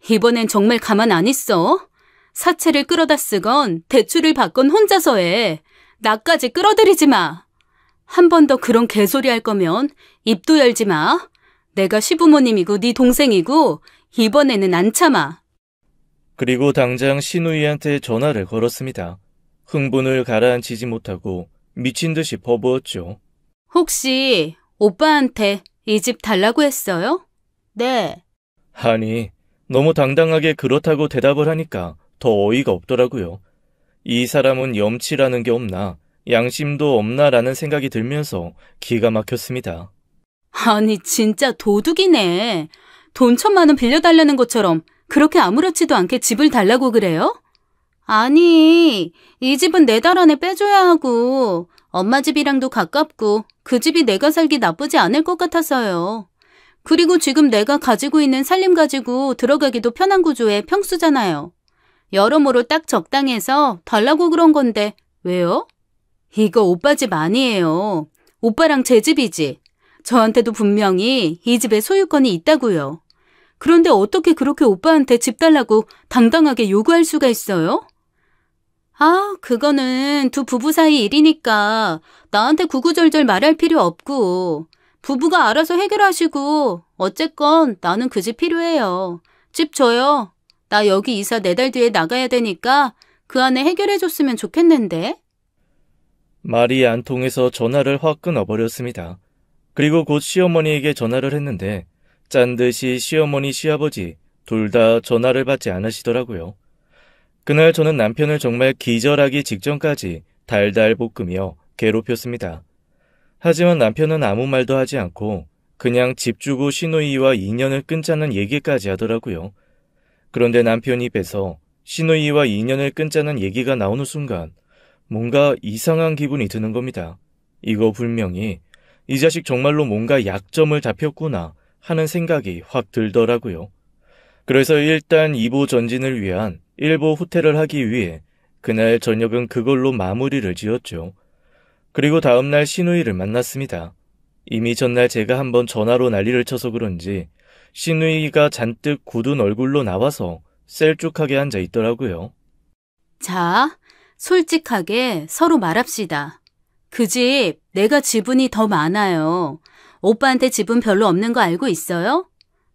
S2: 이번엔 정말 가만 안 있어. 사채를 끌어다 쓰건 대출을 받건 혼자서 해. 나까지 끌어들이지 마. 한 번 더 그런 개소리 할 거면 입도 열지 마. 내가 시부모님이고 네 동생이고 이번에는 안 참아.
S1: 그리고 당장 신우이한테 전화를 걸었습니다. 흥분을 가라앉히지 못하고 미친 듯이 퍼부었죠.
S2: 혹시 오빠한테 이 집 달라고 했어요? 네.
S1: 아니, 너무 당당하게 그렇다고 대답을 하니까 더 어이가 없더라고요. 이 사람은 염치라는 게 없나, 양심도 없나라는 생각이 들면서 기가 막혔습니다.
S2: 아니 진짜 도둑이네. 돈 1,000만 원 빌려달라는 것처럼 그렇게 아무렇지도 않게 집을 달라고 그래요? 아니, 이 집은 4달 안에 빼줘야 하고 엄마 집이랑도 가깝고 그 집이 내가 살기 나쁘지 않을 것 같아서요. 그리고 지금 내가 가지고 있는 살림 가지고 들어가기도 편한 구조의 평수잖아요. 여러모로 딱 적당해서 달라고 그런 건데 왜요? 이거 오빠 집 아니에요. 오빠랑 제 집이지. 저한테도 분명히 이 집에 소유권이 있다고요. 그런데 어떻게 그렇게 오빠한테 집 달라고 당당하게 요구할 수가 있어요? 아, 그거는 두 부부 사이 일이니까 나한테 구구절절 말할 필요 없고 부부가 알아서 해결하시고 어쨌건 나는 그 집 필요해요. 집 줘요. 나 여기 이사 4달 뒤에 나가야 되니까 그 안에 해결해줬으면 좋겠는데.
S1: 말이 안 통해서 전화를 확 끊어버렸습니다. 그리고 곧 시어머니에게 전화를 했는데 짠 듯이 시어머니, 시아버지 둘 다 전화를 받지 않으시더라고요. 그날 저는 남편을 정말 기절하기 직전까지 달달 볶으며 괴롭혔습니다. 하지만 남편은 아무 말도 하지 않고 그냥 집 주고 시누이와 인연을 끊자는 얘기까지 하더라고요. 그런데 남편 입에서 시누이와 인연을 끊자는 얘기가 나오는 순간 뭔가 이상한 기분이 드는 겁니다. 이거 분명히 이 자식 정말로 뭔가 약점을 잡혔구나 하는 생각이 확 들더라고요. 그래서 일단 2보 전진을 위한 1보 후퇴를 하기 위해 그날 저녁은 그걸로 마무리를 지었죠. 그리고 다음날 시누이를 만났습니다. 이미 전날 제가 한번 전화로 난리를 쳐서 그런지 시누이가 잔뜩 굳은 얼굴로 나와서 셀쭉하게 앉아 있더라고요.
S2: 자, 솔직하게 서로 말합시다. 그 집 내가 지분이 더 많아요. 오빠한테 지분 별로 없는 거 알고 있어요?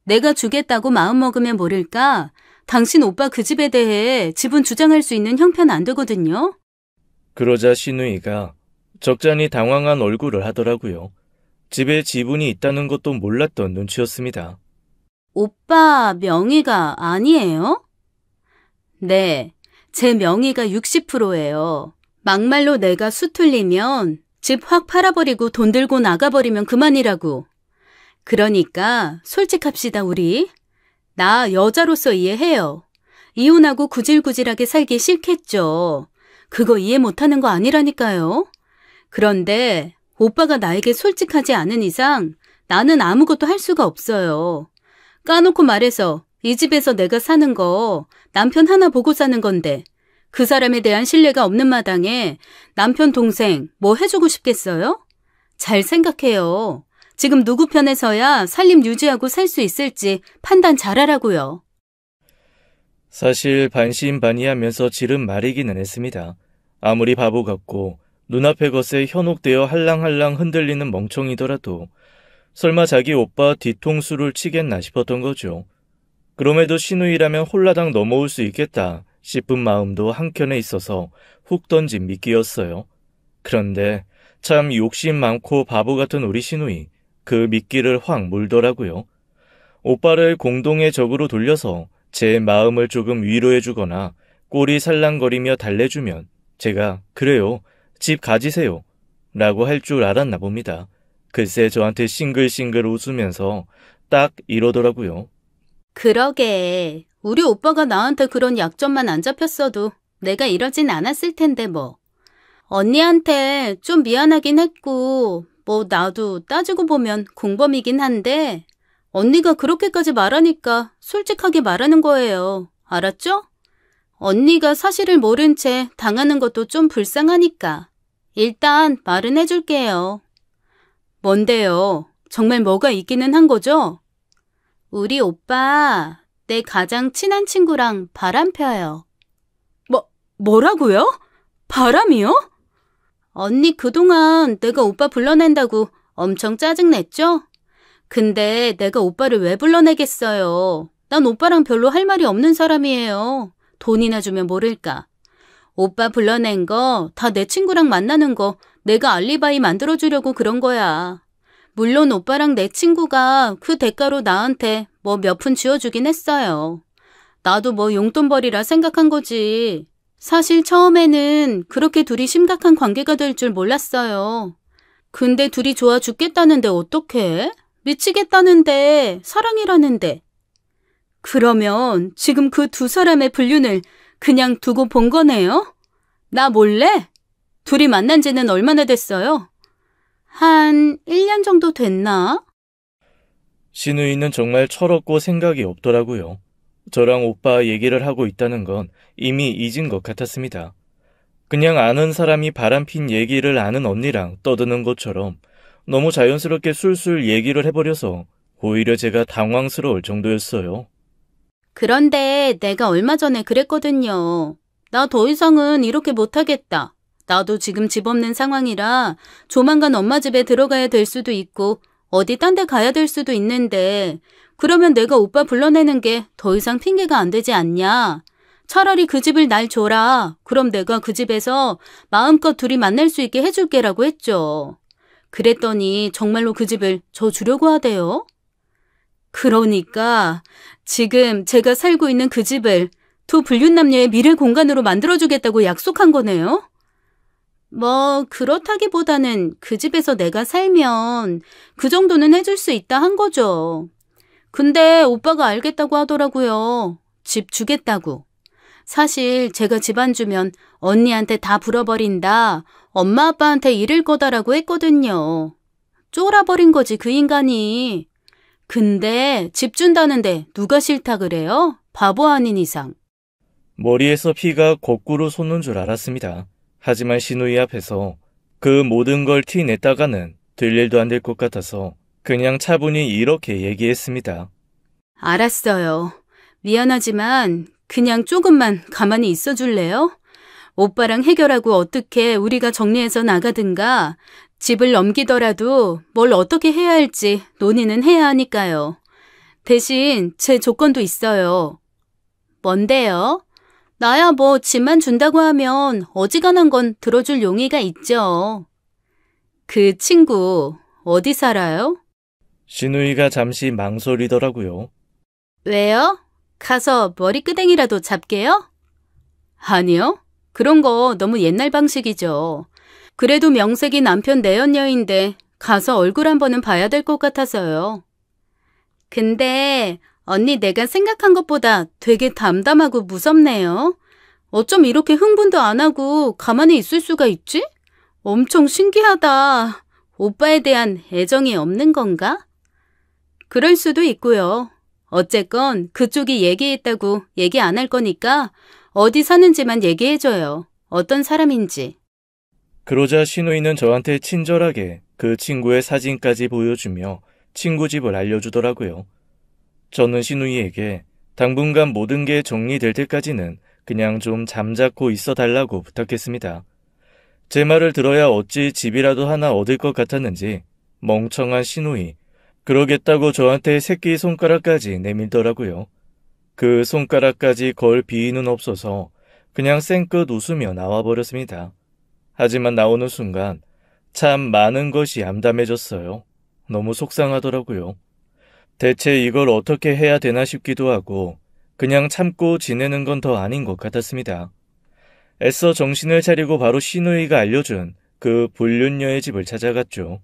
S2: 내가 주겠다고 마음먹으면 모를까? 당신 오빠 그 집에 대해 지분 주장할 수 있는 형편은 안 되거든요.
S1: 그러자 시누이가 적잖이 당황한 얼굴을 하더라고요. 집에 지분이 있다는 것도 몰랐던 눈치였습니다.
S2: 오빠 명의가 아니에요? 네, 제 명의가 60%예요. 막말로 내가 수틀리면 집 확 팔아버리고 돈 들고 나가버리면 그만이라고. 그러니까 솔직합시다 우리. 나 여자로서 이해해요. 이혼하고 구질구질하게 살기 싫겠죠. 그거 이해 못하는 거 아니라니까요. 그런데 오빠가 나에게 솔직하지 않은 이상 나는 아무것도 할 수가 없어요. 까놓고 말해서 이 집에서 내가 사는 거 남편 하나 보고 사는 건데 그 사람에 대한 신뢰가 없는 마당에 남편 동생 뭐 해주고 싶겠어요? 잘 생각해요. 지금 누구 편에서야 살림 유지하고 살 수 있을지 판단 잘하라고요.
S1: 사실 반신반의하면서 지른 말이기는 했습니다. 아무리 바보 같고 눈앞의 것에 현혹되어 할랑할랑 흔들리는 멍청이더라도 설마 자기 오빠 뒤통수를 치겠나 싶었던 거죠. 그럼에도 시누이라면 홀라당 넘어올 수 있겠다 싶은 마음도 한켠에 있어서 훅 던진 미끼였어요. 그런데 참 욕심 많고 바보 같은 우리 시누이, 그 미끼를 확 물더라고요. 오빠를 공동의 적으로 돌려서 제 마음을 조금 위로해주거나 꼬리 살랑거리며 달래주면 제가 그래요, 집 가지세요 라고 할 줄 알았나 봅니다. 글쎄 저한테 싱글싱글 웃으면서 딱 이러더라고요.
S2: 그러게. 우리 오빠가 나한테 그런 약점만 안 잡혔어도 내가 이러진 않았을 텐데 뭐. 언니한테 좀 미안하긴 했고 뭐 나도 따지고 보면 공범이긴 한데 언니가 그렇게까지 말하니까 솔직하게 말하는 거예요. 알았죠? 언니가 사실을 모른 채 당하는 것도 좀 불쌍하니까. 일단 말은 해줄게요. 뭔데요? 정말 뭐가 있기는 한 거죠? 우리 오빠, 내 가장 친한 친구랑 바람 펴요. 뭐라고요? 바람이요? 언니 그동안 내가 오빠 불러낸다고 엄청 짜증냈죠? 근데 내가 오빠를 왜 불러내겠어요? 난 오빠랑 별로 할 말이 없는 사람이에요. 돈이나 주면 모를까. 오빠 불러낸 거 다 내 친구랑 만나는 거 내가 알리바이 만들어주려고 그런 거야. 물론 오빠랑 내 친구가 그 대가로 나한테 뭐 몇 푼 쥐어주긴 했어요. 나도 뭐 용돈벌이라 생각한 거지. 사실 처음에는 그렇게 둘이 심각한 관계가 될 줄 몰랐어요. 근데 둘이 좋아 죽겠다는데 어떡해? 미치겠다는데, 사랑이라는데. 그러면 지금 그 두 사람의 불륜을 그냥 두고 본 거네요? 나 몰래? 둘이 만난 지는 얼마나 됐어요? 한 1년 정도 됐나?
S1: 신우이는 정말 철없고 생각이 없더라고요. 저랑 오빠 얘기를 하고 있다는 건 이미 잊은 것 같았습니다. 그냥 아는 사람이 바람핀 얘기를 아는 언니랑 떠드는 것처럼 너무 자연스럽게 술술 얘기를 해버려서 오히려 제가 당황스러울 정도였어요.
S2: 그런데 내가 얼마 전에 그랬거든요. 나 더 이상은 이렇게 못하겠다. 나도 지금 집 없는 상황이라 조만간 엄마 집에 들어가야 될 수도 있고 어디 딴 데 가야 될 수도 있는데 그러면 내가 오빠 불러내는 게 더 이상 핑계가 안 되지 않냐? 차라리 그 집을 날 줘라. 그럼 내가 그 집에서 마음껏 둘이 만날 수 있게 해줄게라고 했죠. 그랬더니 정말로 그 집을 저 주려고 하대요. 그러니까 지금 제가 살고 있는 그 집을 두 불륜남녀의 미래 공간으로 만들어주겠다고 약속한 거네요? 뭐 그렇다기보다는 그 집에서 내가 살면 그 정도는 해줄 수 있다 한 거죠. 근데 오빠가 알겠다고 하더라고요. 집 주겠다고. 사실 제가 집 안 주면 언니한테 다 불어버린다. 엄마 아빠한테 이를 거다라고 했거든요. 쫄아버린 거지 그 인간이. 근데 집 준다는데 누가 싫다 그래요? 바보 아닌 이상.
S1: 머리에서 피가 거꾸로 솟는 줄 알았습니다. 하지만 신우이 앞에서 그 모든 걸 티냈다가는 될 일도 안 될 것 같아서 그냥 차분히 이렇게 얘기했습니다.
S2: 알았어요. 미안하지만 그냥 조금만 가만히 있어 줄래요? 오빠랑 해결하고 어떻게 우리가 정리해서 나가든가 집을 넘기더라도 뭘 어떻게 해야 할지 논의는 해야 하니까요. 대신 제 조건도 있어요. 뭔데요? 나야 뭐 집만 준다고 하면 어지간한 건 들어줄 용의가 있죠. 그 친구 어디 살아요?
S1: 신우이가 잠시 망설이더라고요.
S2: 왜요? 가서 머리끄댕이라도 잡게요? 아니요. 그런 거 너무 옛날 방식이죠. 그래도 명색이 남편 내연녀인데 가서 얼굴 한 번은 봐야 될 것 같아서요. 근데 언니 내가 생각한 것보다 되게 담담하고 무섭네요. 어쩜 이렇게 흥분도 안 하고 가만히 있을 수가 있지? 엄청 신기하다. 오빠에 대한 애정이 없는 건가? 그럴 수도 있고요. 어쨌건 그쪽이 얘기했다고 얘기 안 할 거니까 어디 사는지만 얘기해줘요. 어떤 사람인지.
S1: 그러자 신우이는 저한테 친절하게 그 친구의 사진까지 보여주며 친구 집을 알려주더라고요. 저는 신우이에게 당분간 모든 게 정리될 때까지는 그냥 좀 잠자코 있어 달라고 부탁했습니다. 제 말을 들어야 어찌 집이라도 하나 얻을 것 같았는지 멍청한 신우이, 그러겠다고 저한테 새끼손가락까지 내밀더라고요. 그 손가락까지 걸 비위는 없어서 그냥 쌩끗 웃으며 나와버렸습니다. 하지만 나오는 순간 참 많은 것이 암담해졌어요. 너무 속상하더라고요. 대체 이걸 어떻게 해야 되나 싶기도 하고 그냥 참고 지내는 건 더 아닌 것 같았습니다. 애써 정신을 차리고 바로 신우이가 알려준 그 불륜녀의 집을 찾아갔죠.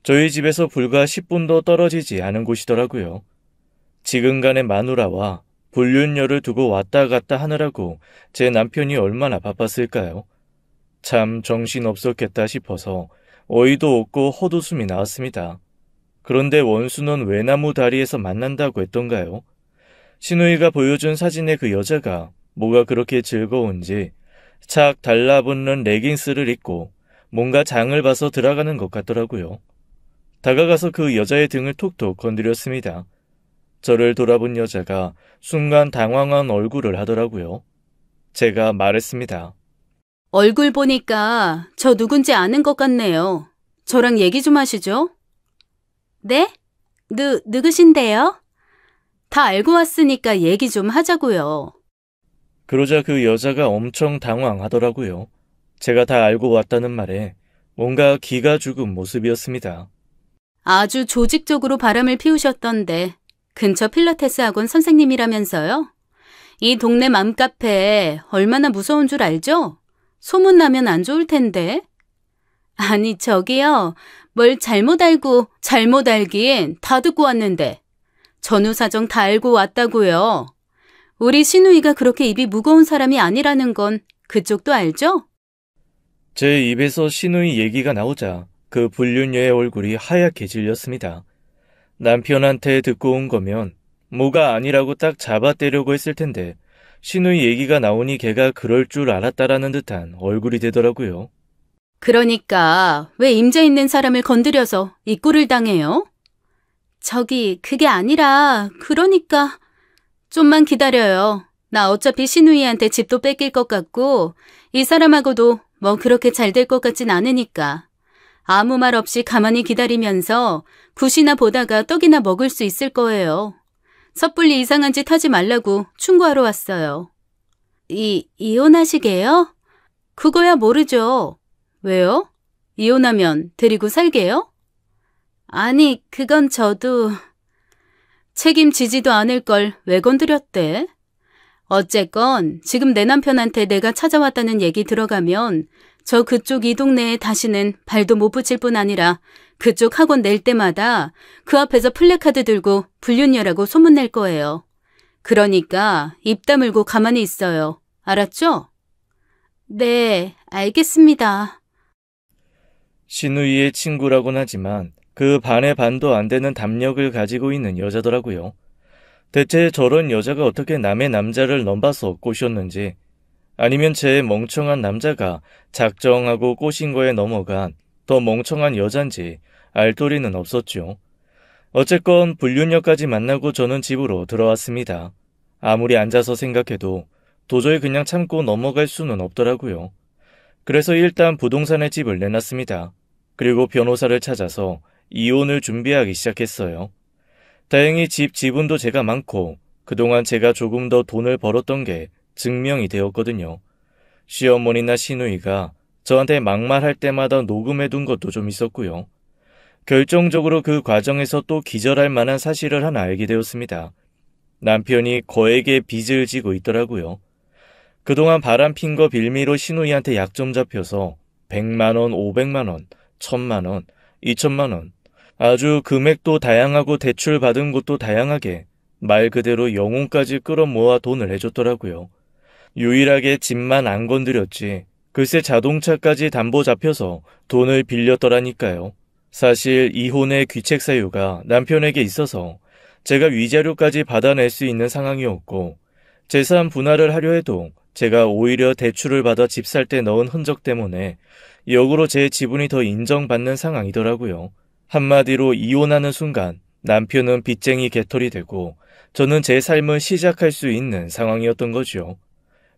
S1: 저희 집에서 불과 10분도 떨어지지 않은 곳이더라고요. 지근간의 마누라와 불륜녀를 두고 왔다 갔다 하느라고 제 남편이 얼마나 바빴을까요? 참 정신없었겠다 싶어서 어이도 없고 헛웃음이 나왔습니다. 그런데 원수는 외나무 다리에서 만난다고 했던가요? 신우이가 보여준 사진의 그 여자가 뭐가 그렇게 즐거운지 착 달라붙는 레깅스를 입고 뭔가 장을 봐서 들어가는 것 같더라고요. 다가가서 그 여자의 등을 톡톡 건드렸습니다. 저를 돌아본 여자가 순간 당황한 얼굴을 하더라고요. 제가 말했습니다.
S2: 얼굴 보니까 저 누군지 아는 것 같네요. 저랑 얘기 좀 하시죠. 네? 누구신데요? 다 알고 왔으니까 얘기 좀 하자고요.
S1: 그러자 그 여자가 엄청 당황하더라고요. 제가 다 알고 왔다는 말에 뭔가 기가 죽은 모습이었습니다.
S2: 아주 조직적으로 바람을 피우셨던데 근처 필라테스 학원 선생님이라면서요? 이 동네 맘카페 얼마나 무서운 줄 알죠? 소문나면 안 좋을 텐데. 아니 저기요. 뭘 잘못 알긴 다 듣고 왔는데. 전후 사정 다 알고 왔다고요. 우리 신우이가 그렇게 입이 무거운 사람이 아니라는 건 그쪽도 알죠?
S1: 제 입에서 신우이 얘기가 나오자 그 불륜녀의 얼굴이 하얗게 질렸습니다. 남편한테 듣고 온 거면 뭐가 아니라고 딱 잡아떼려고 했을 텐데 신우이 얘기가 나오니 걔가 그럴 줄 알았다라는 듯한 얼굴이 되더라고요.
S2: 그러니까 왜 임자 있는 사람을 건드려서 이 꼴을 당해요? 저기 그게 아니라 그러니까 좀만 기다려요. 나 어차피 신우이한테 집도 뺏길 것 같고 이 사람하고도 뭐 그렇게 잘 될 것 같진 않으니까 아무 말 없이 가만히 기다리면서 굿이나 보다가 떡이나 먹을 수 있을 거예요. 섣불리 이상한 짓 하지 말라고 충고하러 왔어요. 이혼하시게요? 그거야 모르죠. 왜요? 이혼하면 데리고 살게요? 아니, 그건 저도 책임지지도 않을 걸 왜 건드렸대? 어쨌건 지금 내 남편한테 내가 찾아왔다는 얘기 들어가면 저 그쪽 이 동네에 다시는 발도 못 붙일 뿐 아니라 그쪽 학원 낼 때마다 그 앞에서 플래카드 들고 불륜녀라고 소문낼 거예요. 그러니까 입 다물고 가만히 있어요. 알았죠? 네, 알겠습니다.
S1: 신우이의 친구라곤 하지만 그 반의 반도 안 되는 담력을 가지고 있는 여자더라고요. 대체 저런 여자가 어떻게 남의 남자를 넘봐서 꼬셨는지, 아니면 제 멍청한 남자가 작정하고 꼬신 거에 넘어간 더 멍청한 여잔지 알 도리는 없었죠. 어쨌건 불륜녀까지 만나고 저는 집으로 들어왔습니다. 아무리 앉아서 생각해도 도저히 그냥 참고 넘어갈 수는 없더라고요. 그래서 일단 부동산에 집을 내놨습니다. 그리고 변호사를 찾아서 이혼을 준비하기 시작했어요. 다행히 집 지분도 제가 많고 그동안 제가 조금 더 돈을 벌었던 게 증명이 되었거든요. 시어머니나 시누이가 저한테 막말할 때마다 녹음해둔 것도 좀 있었고요. 결정적으로 그 과정에서 또 기절할 만한 사실을 하나 알게 되었습니다. 남편이 거액의 빚을 지고 있더라고요. 그동안 바람핀 거 빌미로 시누이한테 약점 잡혀서 100만원, 500만원, 1000만원, 2000만원, 아주 금액도 다양하고 대출 받은 곳도 다양하게 말 그대로 영혼까지 끌어모아 돈을 해줬더라고요. 유일하게 집만 안 건드렸지 글쎄 자동차까지 담보 잡혀서 돈을 빌렸더라니까요. 사실 이혼의 귀책 사유가 남편에게 있어서 제가 위자료까지 받아낼 수 있는 상황이었고 재산 분할을 하려 해도 제가 오히려 대출을 받아 집 살 때 넣은 흔적 때문에 역으로 제 지분이 더 인정받는 상황이더라고요. 한마디로 이혼하는 순간 남편은 빚쟁이 개털이 되고 저는 제 삶을 시작할 수 있는 상황이었던 거죠.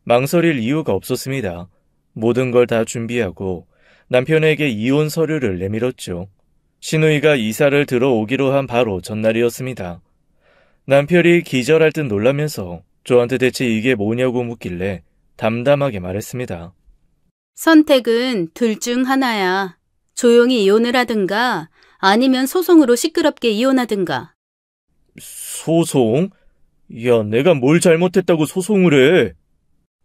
S1: 망설일 이유가 없었습니다. 모든 걸 다 준비하고 남편에게 이혼 서류를 내밀었죠. 시누이가 이사를 들어오기로 한 바로 전날이었습니다. 남편이 기절할 듯 놀라면서 저한테 대체 이게 뭐냐고 묻길래 담담하게 말했습니다.
S2: 선택은 둘 중 하나야. 조용히 이혼을 하든가 아니면 소송으로 시끄럽게 이혼하든가.
S1: 소송? 야, 내가 뭘 잘못했다고 소송을 해?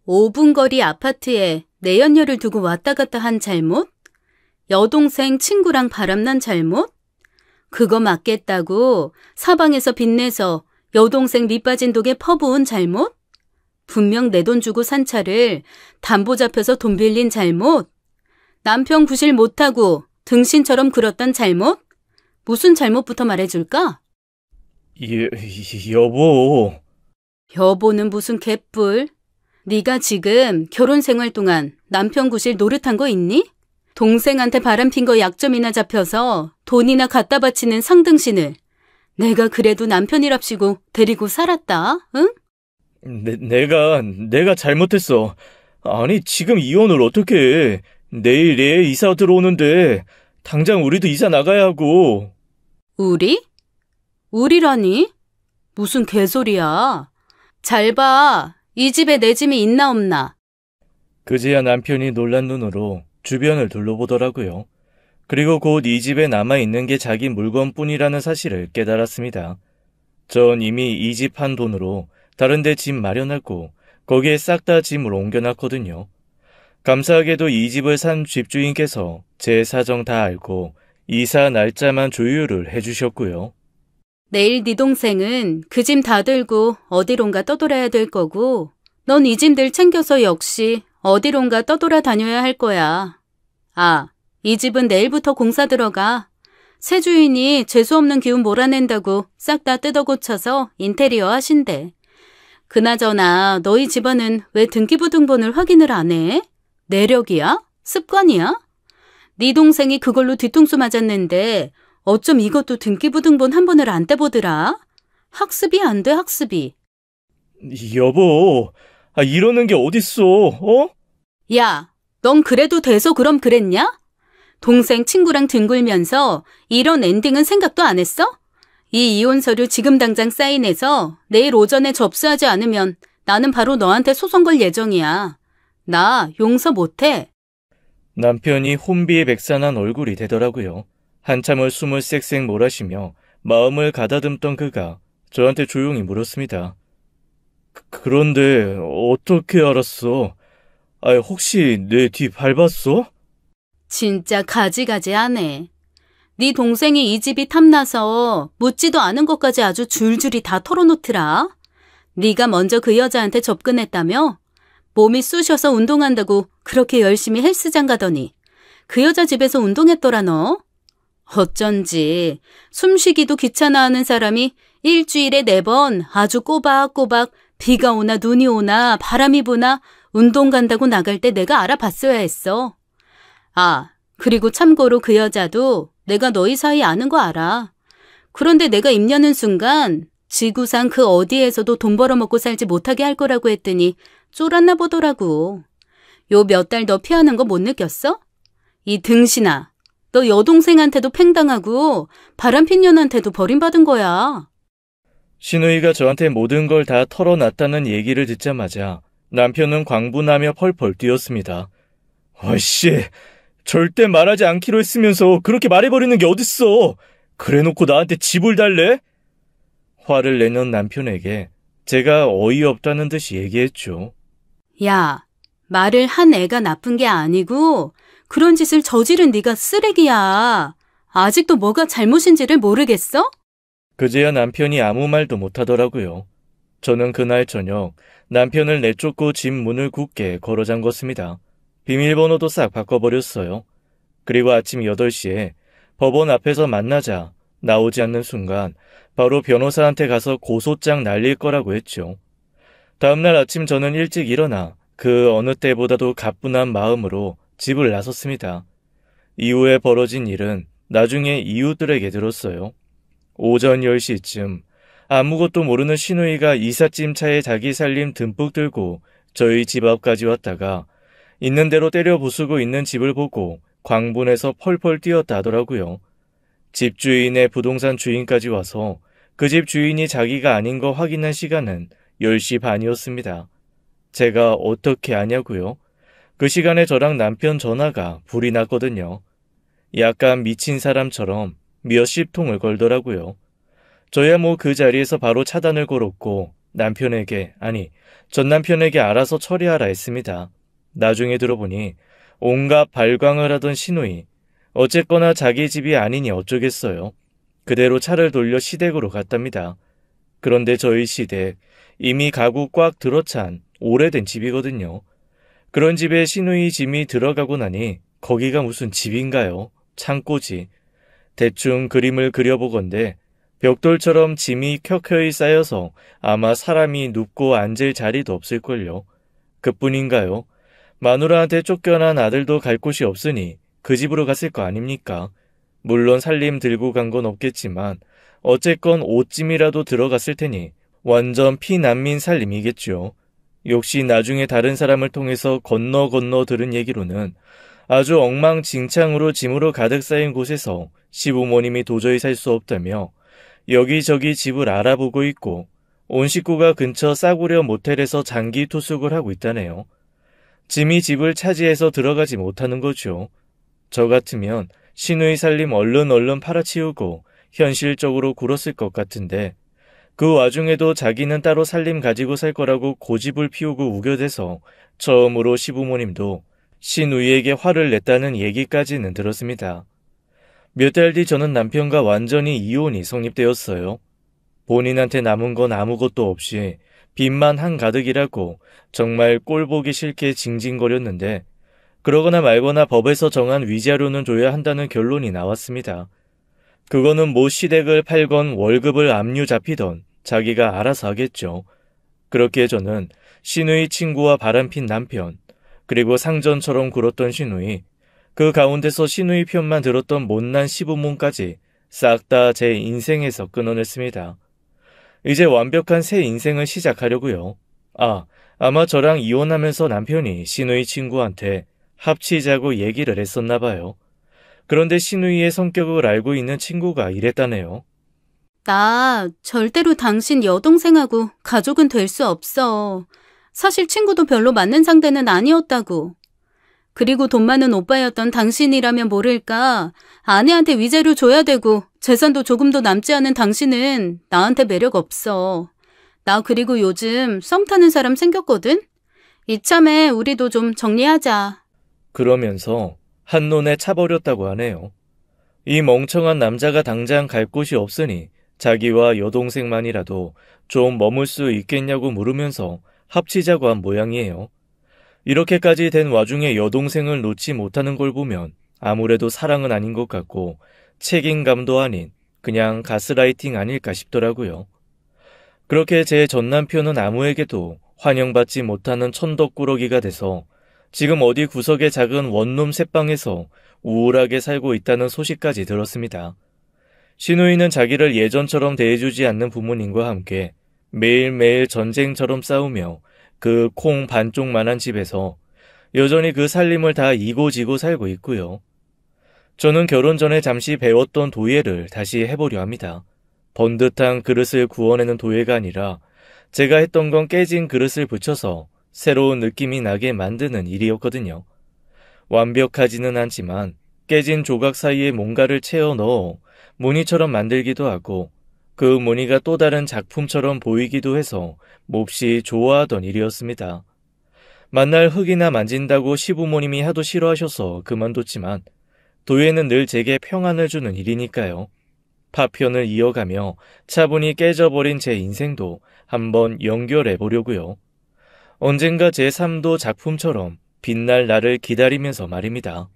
S2: 5분 거리 아파트에 내연녀를 두고 왔다 갔다 한 잘못? 여동생 친구랑 바람난 잘못? 그거 맞겠다고 사방에서 빚내서 여동생 밑빠진 독에 퍼부은 잘못? 분명 내 돈 주고 산 차를 담보 잡혀서 돈 빌린 잘못? 남편 구실 못하고 등신처럼 굴었던 잘못? 무슨 잘못부터 말해줄까?
S1: 여보.
S2: 여보는 무슨 개뿔? 네가 지금 결혼 생활 동안 남편 구실 노릇한 거 있니? 동생한테 바람핀 거 약점이나 잡혀서 돈이나 갖다 바치는 상등신을 내가 그래도 남편이랍시고 데리고 살았다, 응?
S1: 내가 잘못했어. 아니, 지금 이혼을 어떻게 해? 내일 이사 들어오는데 당장 우리도 이사 나가야 하고.
S2: 우리? 우리라니? 무슨 개소리야. 잘 봐. 이 집에 내 짐이 있나 없나.
S1: 그제야 남편이 놀란 눈으로 주변을 둘러보더라고요. 그리고 곧 이 집에 남아있는 게 자기 물건뿐이라는 사실을 깨달았습니다. 전 이미 이 집 한 돈으로 다른 데 집 마련하고 거기에 싹 다 짐을 옮겨놨거든요. 감사하게도 이 집을 산 집주인께서 제 사정 다 알고 이사 날짜만 조율을 해주셨고요.
S2: 내일 네 동생은 그 짐 다 들고 어디론가 떠돌아야 될 거고 넌 이 짐들 챙겨서 역시 어디론가 떠돌아 다녀야 할 거야. 아, 이 집은 내일부터 공사 들어가. 새 주인이 재수없는 기운 몰아낸다고 싹 다 뜯어 고쳐서 인테리어 하신대. 그나저나 너희 집안은 왜 등기부등본을 확인을 안 해? 내력이야? 습관이야? 네 동생이 그걸로 뒤통수 맞았는데 어쩜 이것도 등기부등본 한 번을 안 떼보더라? 학습이 안 돼, 학습이.
S1: 여보, 이러는 게 어딨어, 어?
S2: 야, 넌 그래도 돼서 그럼 그랬냐? 동생 친구랑 뒹굴면서 이런 엔딩은 생각도 안 했어? 이 이혼 서류 지금 당장 사인해서 내일 오전에 접수하지 않으면 나는 바로 너한테 소송 걸 예정이야. 나 용서 못해.
S1: 남편이 혼비백산한 얼굴이 되더라고요. 한참을 숨을 쌕쌕 몰아쉬며 마음을 가다듬던 그가 저한테 조용히 물었습니다. 그런데 어떻게 알았어? 혹시 내 뒤 밟았어?
S2: 진짜 가지가지하네. 네 동생이 이 집이 탐나서 묻지도 않은 것까지 아주 줄줄이 다 털어놓더라. 네가 먼저 그 여자한테 접근했다며? 몸이 쑤셔서 운동한다고 그렇게 열심히 헬스장 가더니 그 여자 집에서 운동했더라 너? 어쩐지 숨쉬기도 귀찮아하는 사람이 일주일에 4번 아주 꼬박꼬박 비가 오나 눈이 오나 바람이 부나 운동 간다고 나갈 때 내가 알아봤어야 했어. 아, 그리고 참고로 그 여자도 내가 너희 사이 아는 거 알아. 그런데 내가 입 여는 순간 지구상 그 어디에서도 돈 벌어먹고 살지 못하게 할 거라고 했더니 쫄았나 보더라고. 요 몇 달 너 피하는 거 못 느꼈어? 이 등신아, 너 여동생한테도 팽당하고 바람핀 년한테도 버림받은 거야.
S1: 신우이가 저한테 모든 걸 다 털어놨다는 얘기를 듣자마자 남편은 광분하며 펄펄 뛰었습니다. 아이씨, 절대 말하지 않기로 했으면서 그렇게 말해버리는 게 어딨어. 그래놓고 나한테 집을 달래? 화를 내는 남편에게 제가 어이없다는 듯이 얘기했죠.
S2: 야, 말을 한 애가 나쁜 게 아니고 그런 짓을 저지른 네가 쓰레기야. 아직도 뭐가 잘못인지를 모르겠어?
S1: 그제야 남편이 아무 말도 못하더라고요. 저는 그날 저녁 남편을 내쫓고 집 문을 굳게 걸어 잠궜습니다. 비밀번호도 싹 바꿔버렸어요. 그리고 아침 8시에 법원 앞에서 만나자 나오지 않는 순간 바로 변호사한테 가서 고소장 날릴 거라고 했죠. 다음날 아침 저는 일찍 일어나 그 어느 때보다도 가뿐한 마음으로 집을 나섰습니다. 이후에 벌어진 일은 나중에 이웃들에게 들었어요. 오전 10시쯤 아무것도 모르는 신우이가 이삿짐 차에 자기 살림 듬뿍 들고 저희 집 앞까지 왔다가 있는 대로 때려 부수고 있는 집을 보고 광분해서 펄펄 뛰었다 하더라고요. 집주인의 부동산 주인까지 와서 그 집 주인이 자기가 아닌 거 확인한 시간은 10시 반이었습니다. 제가 어떻게 아냐고요? 그 시간에 저랑 남편 전화가 불이 났거든요. 약간 미친 사람처럼 몇십 통을 걸더라고요. 저야 뭐 그 자리에서 바로 차단을 걸었고 남편에게, 아니 전 남편에게 알아서 처리하라 했습니다. 나중에 들어보니 온갖 발광을 하던 신우이, 어쨌거나 자기 집이 아니니 어쩌겠어요. 그대로 차를 돌려 시댁으로 갔답니다. 그런데 저희 시댁 이미 가구 꽉 들어찬 오래된 집이거든요. 그런 집에 신우이 짐이 들어가고 나니 거기가 무슨 집인가요? 창고지. 대충 그림을 그려보건대 벽돌처럼 짐이 켜켜이 쌓여서 아마 사람이 눕고 앉을 자리도 없을걸요. 그뿐인가요? 마누라한테 쫓겨난 아들도 갈 곳이 없으니 그 집으로 갔을 거 아닙니까? 물론 살림 들고 간 건 없겠지만 어쨌건 옷짐이라도 들어갔을 테니 완전 피난민 살림이겠죠. 역시 나중에 다른 사람을 통해서 건너 들은 얘기로는 아주 엉망진창으로 짐으로 가득 쌓인 곳에서 시부모님이 도저히 살 수 없다며 여기저기 집을 알아보고 있고 온 식구가 근처 싸구려 모텔에서 장기 투숙을 하고 있다네요. 짐이 집을 차지해서 들어가지 못하는 거죠. 저 같으면 시누이 살림 얼른 팔아치우고 현실적으로 굴었을 것 같은데 그 와중에도 자기는 따로 살림 가지고 살 거라고 고집을 피우고 우겨대서 처음으로 시부모님도 시누이에게 화를 냈다는 얘기까지는 들었습니다. 몇 달 뒤 저는 남편과 완전히 이혼이 성립되었어요. 본인한테 남은 건 아무것도 없이 빚만 한가득이라고 정말 꼴보기 싫게 징징거렸는데 그러거나 말거나 법에서 정한 위자료는 줘야 한다는 결론이 나왔습니다. 그거는 뭐 시댁을 팔건 월급을 압류 잡히던 자기가 알아서 하겠죠. 그렇게 저는 시누이 친구와 바람핀 남편, 그리고 상전처럼 굴었던 시누이, 그 가운데서 시누이 편만 들었던 못난 시부모까지 싹 다 제 인생에서 끊어냈습니다. 이제 완벽한 새 인생을 시작하려고요. 아마 저랑 이혼하면서 남편이 시누이 친구한테 합치자고 얘기를 했었나 봐요. 그런데 시누이의 성격을 알고 있는 친구가 이랬다네요.
S2: 나 절대로 당신 여동생하고 가족은 될 수 없어. 사실 친구도 별로 맞는 상대는 아니었다고. 그리고 돈 많은 오빠였던 당신이라면 모를까 아내한테 위자료 줘야 되고 재산도 조금도 남지 않은 당신은 나한테 매력 없어. 나 그리고 요즘 썸 타는 사람 생겼거든? 이참에 우리도 좀 정리하자.
S1: 그러면서 한눈에 차버렸다고 하네요. 이 멍청한 남자가 당장 갈 곳이 없으니 자기와 여동생만이라도 좀 머물 수 있겠냐고 물으면서 합치자고 한 모양이에요. 이렇게까지 된 와중에 여동생을 놓지 못하는 걸 보면 아무래도 사랑은 아닌 것 같고 책임감도 아닌 그냥 가스라이팅 아닐까 싶더라고요. 그렇게 제 전남편은 아무에게도 환영받지 못하는 천덕꾸러기가 돼서 지금 어디 구석의 작은 원룸 새방에서 우울하게 살고 있다는 소식까지 들었습니다. 시누이는 자기를 예전처럼 대해주지 않는 부모님과 함께 매일매일 전쟁처럼 싸우며 그 콩 반쪽만한 집에서 여전히 그 살림을 다 이고지고 살고 있고요. 저는 결혼 전에 잠시 배웠던 도예를 다시 해보려 합니다. 번듯한 그릇을 구워내는 도예가 아니라 제가 했던 건 깨진 그릇을 붙여서 새로운 느낌이 나게 만드는 일이었거든요. 완벽하지는 않지만 깨진 조각 사이에 뭔가를 채워 넣어 무늬처럼 만들기도 하고 그 무늬가 또 다른 작품처럼 보이기도 해서 몹시 좋아하던 일이었습니다. 만날 흙이나 만진다고 시부모님이 하도 싫어하셔서 그만뒀지만 도예는 늘 제게 평안을 주는 일이니까요. 파편을 이어가며 차분히 깨져버린 제 인생도 한번 연결해 보려고요. 언젠가 제 삶도 작품처럼 빛날 날을 기다리면서 말입니다.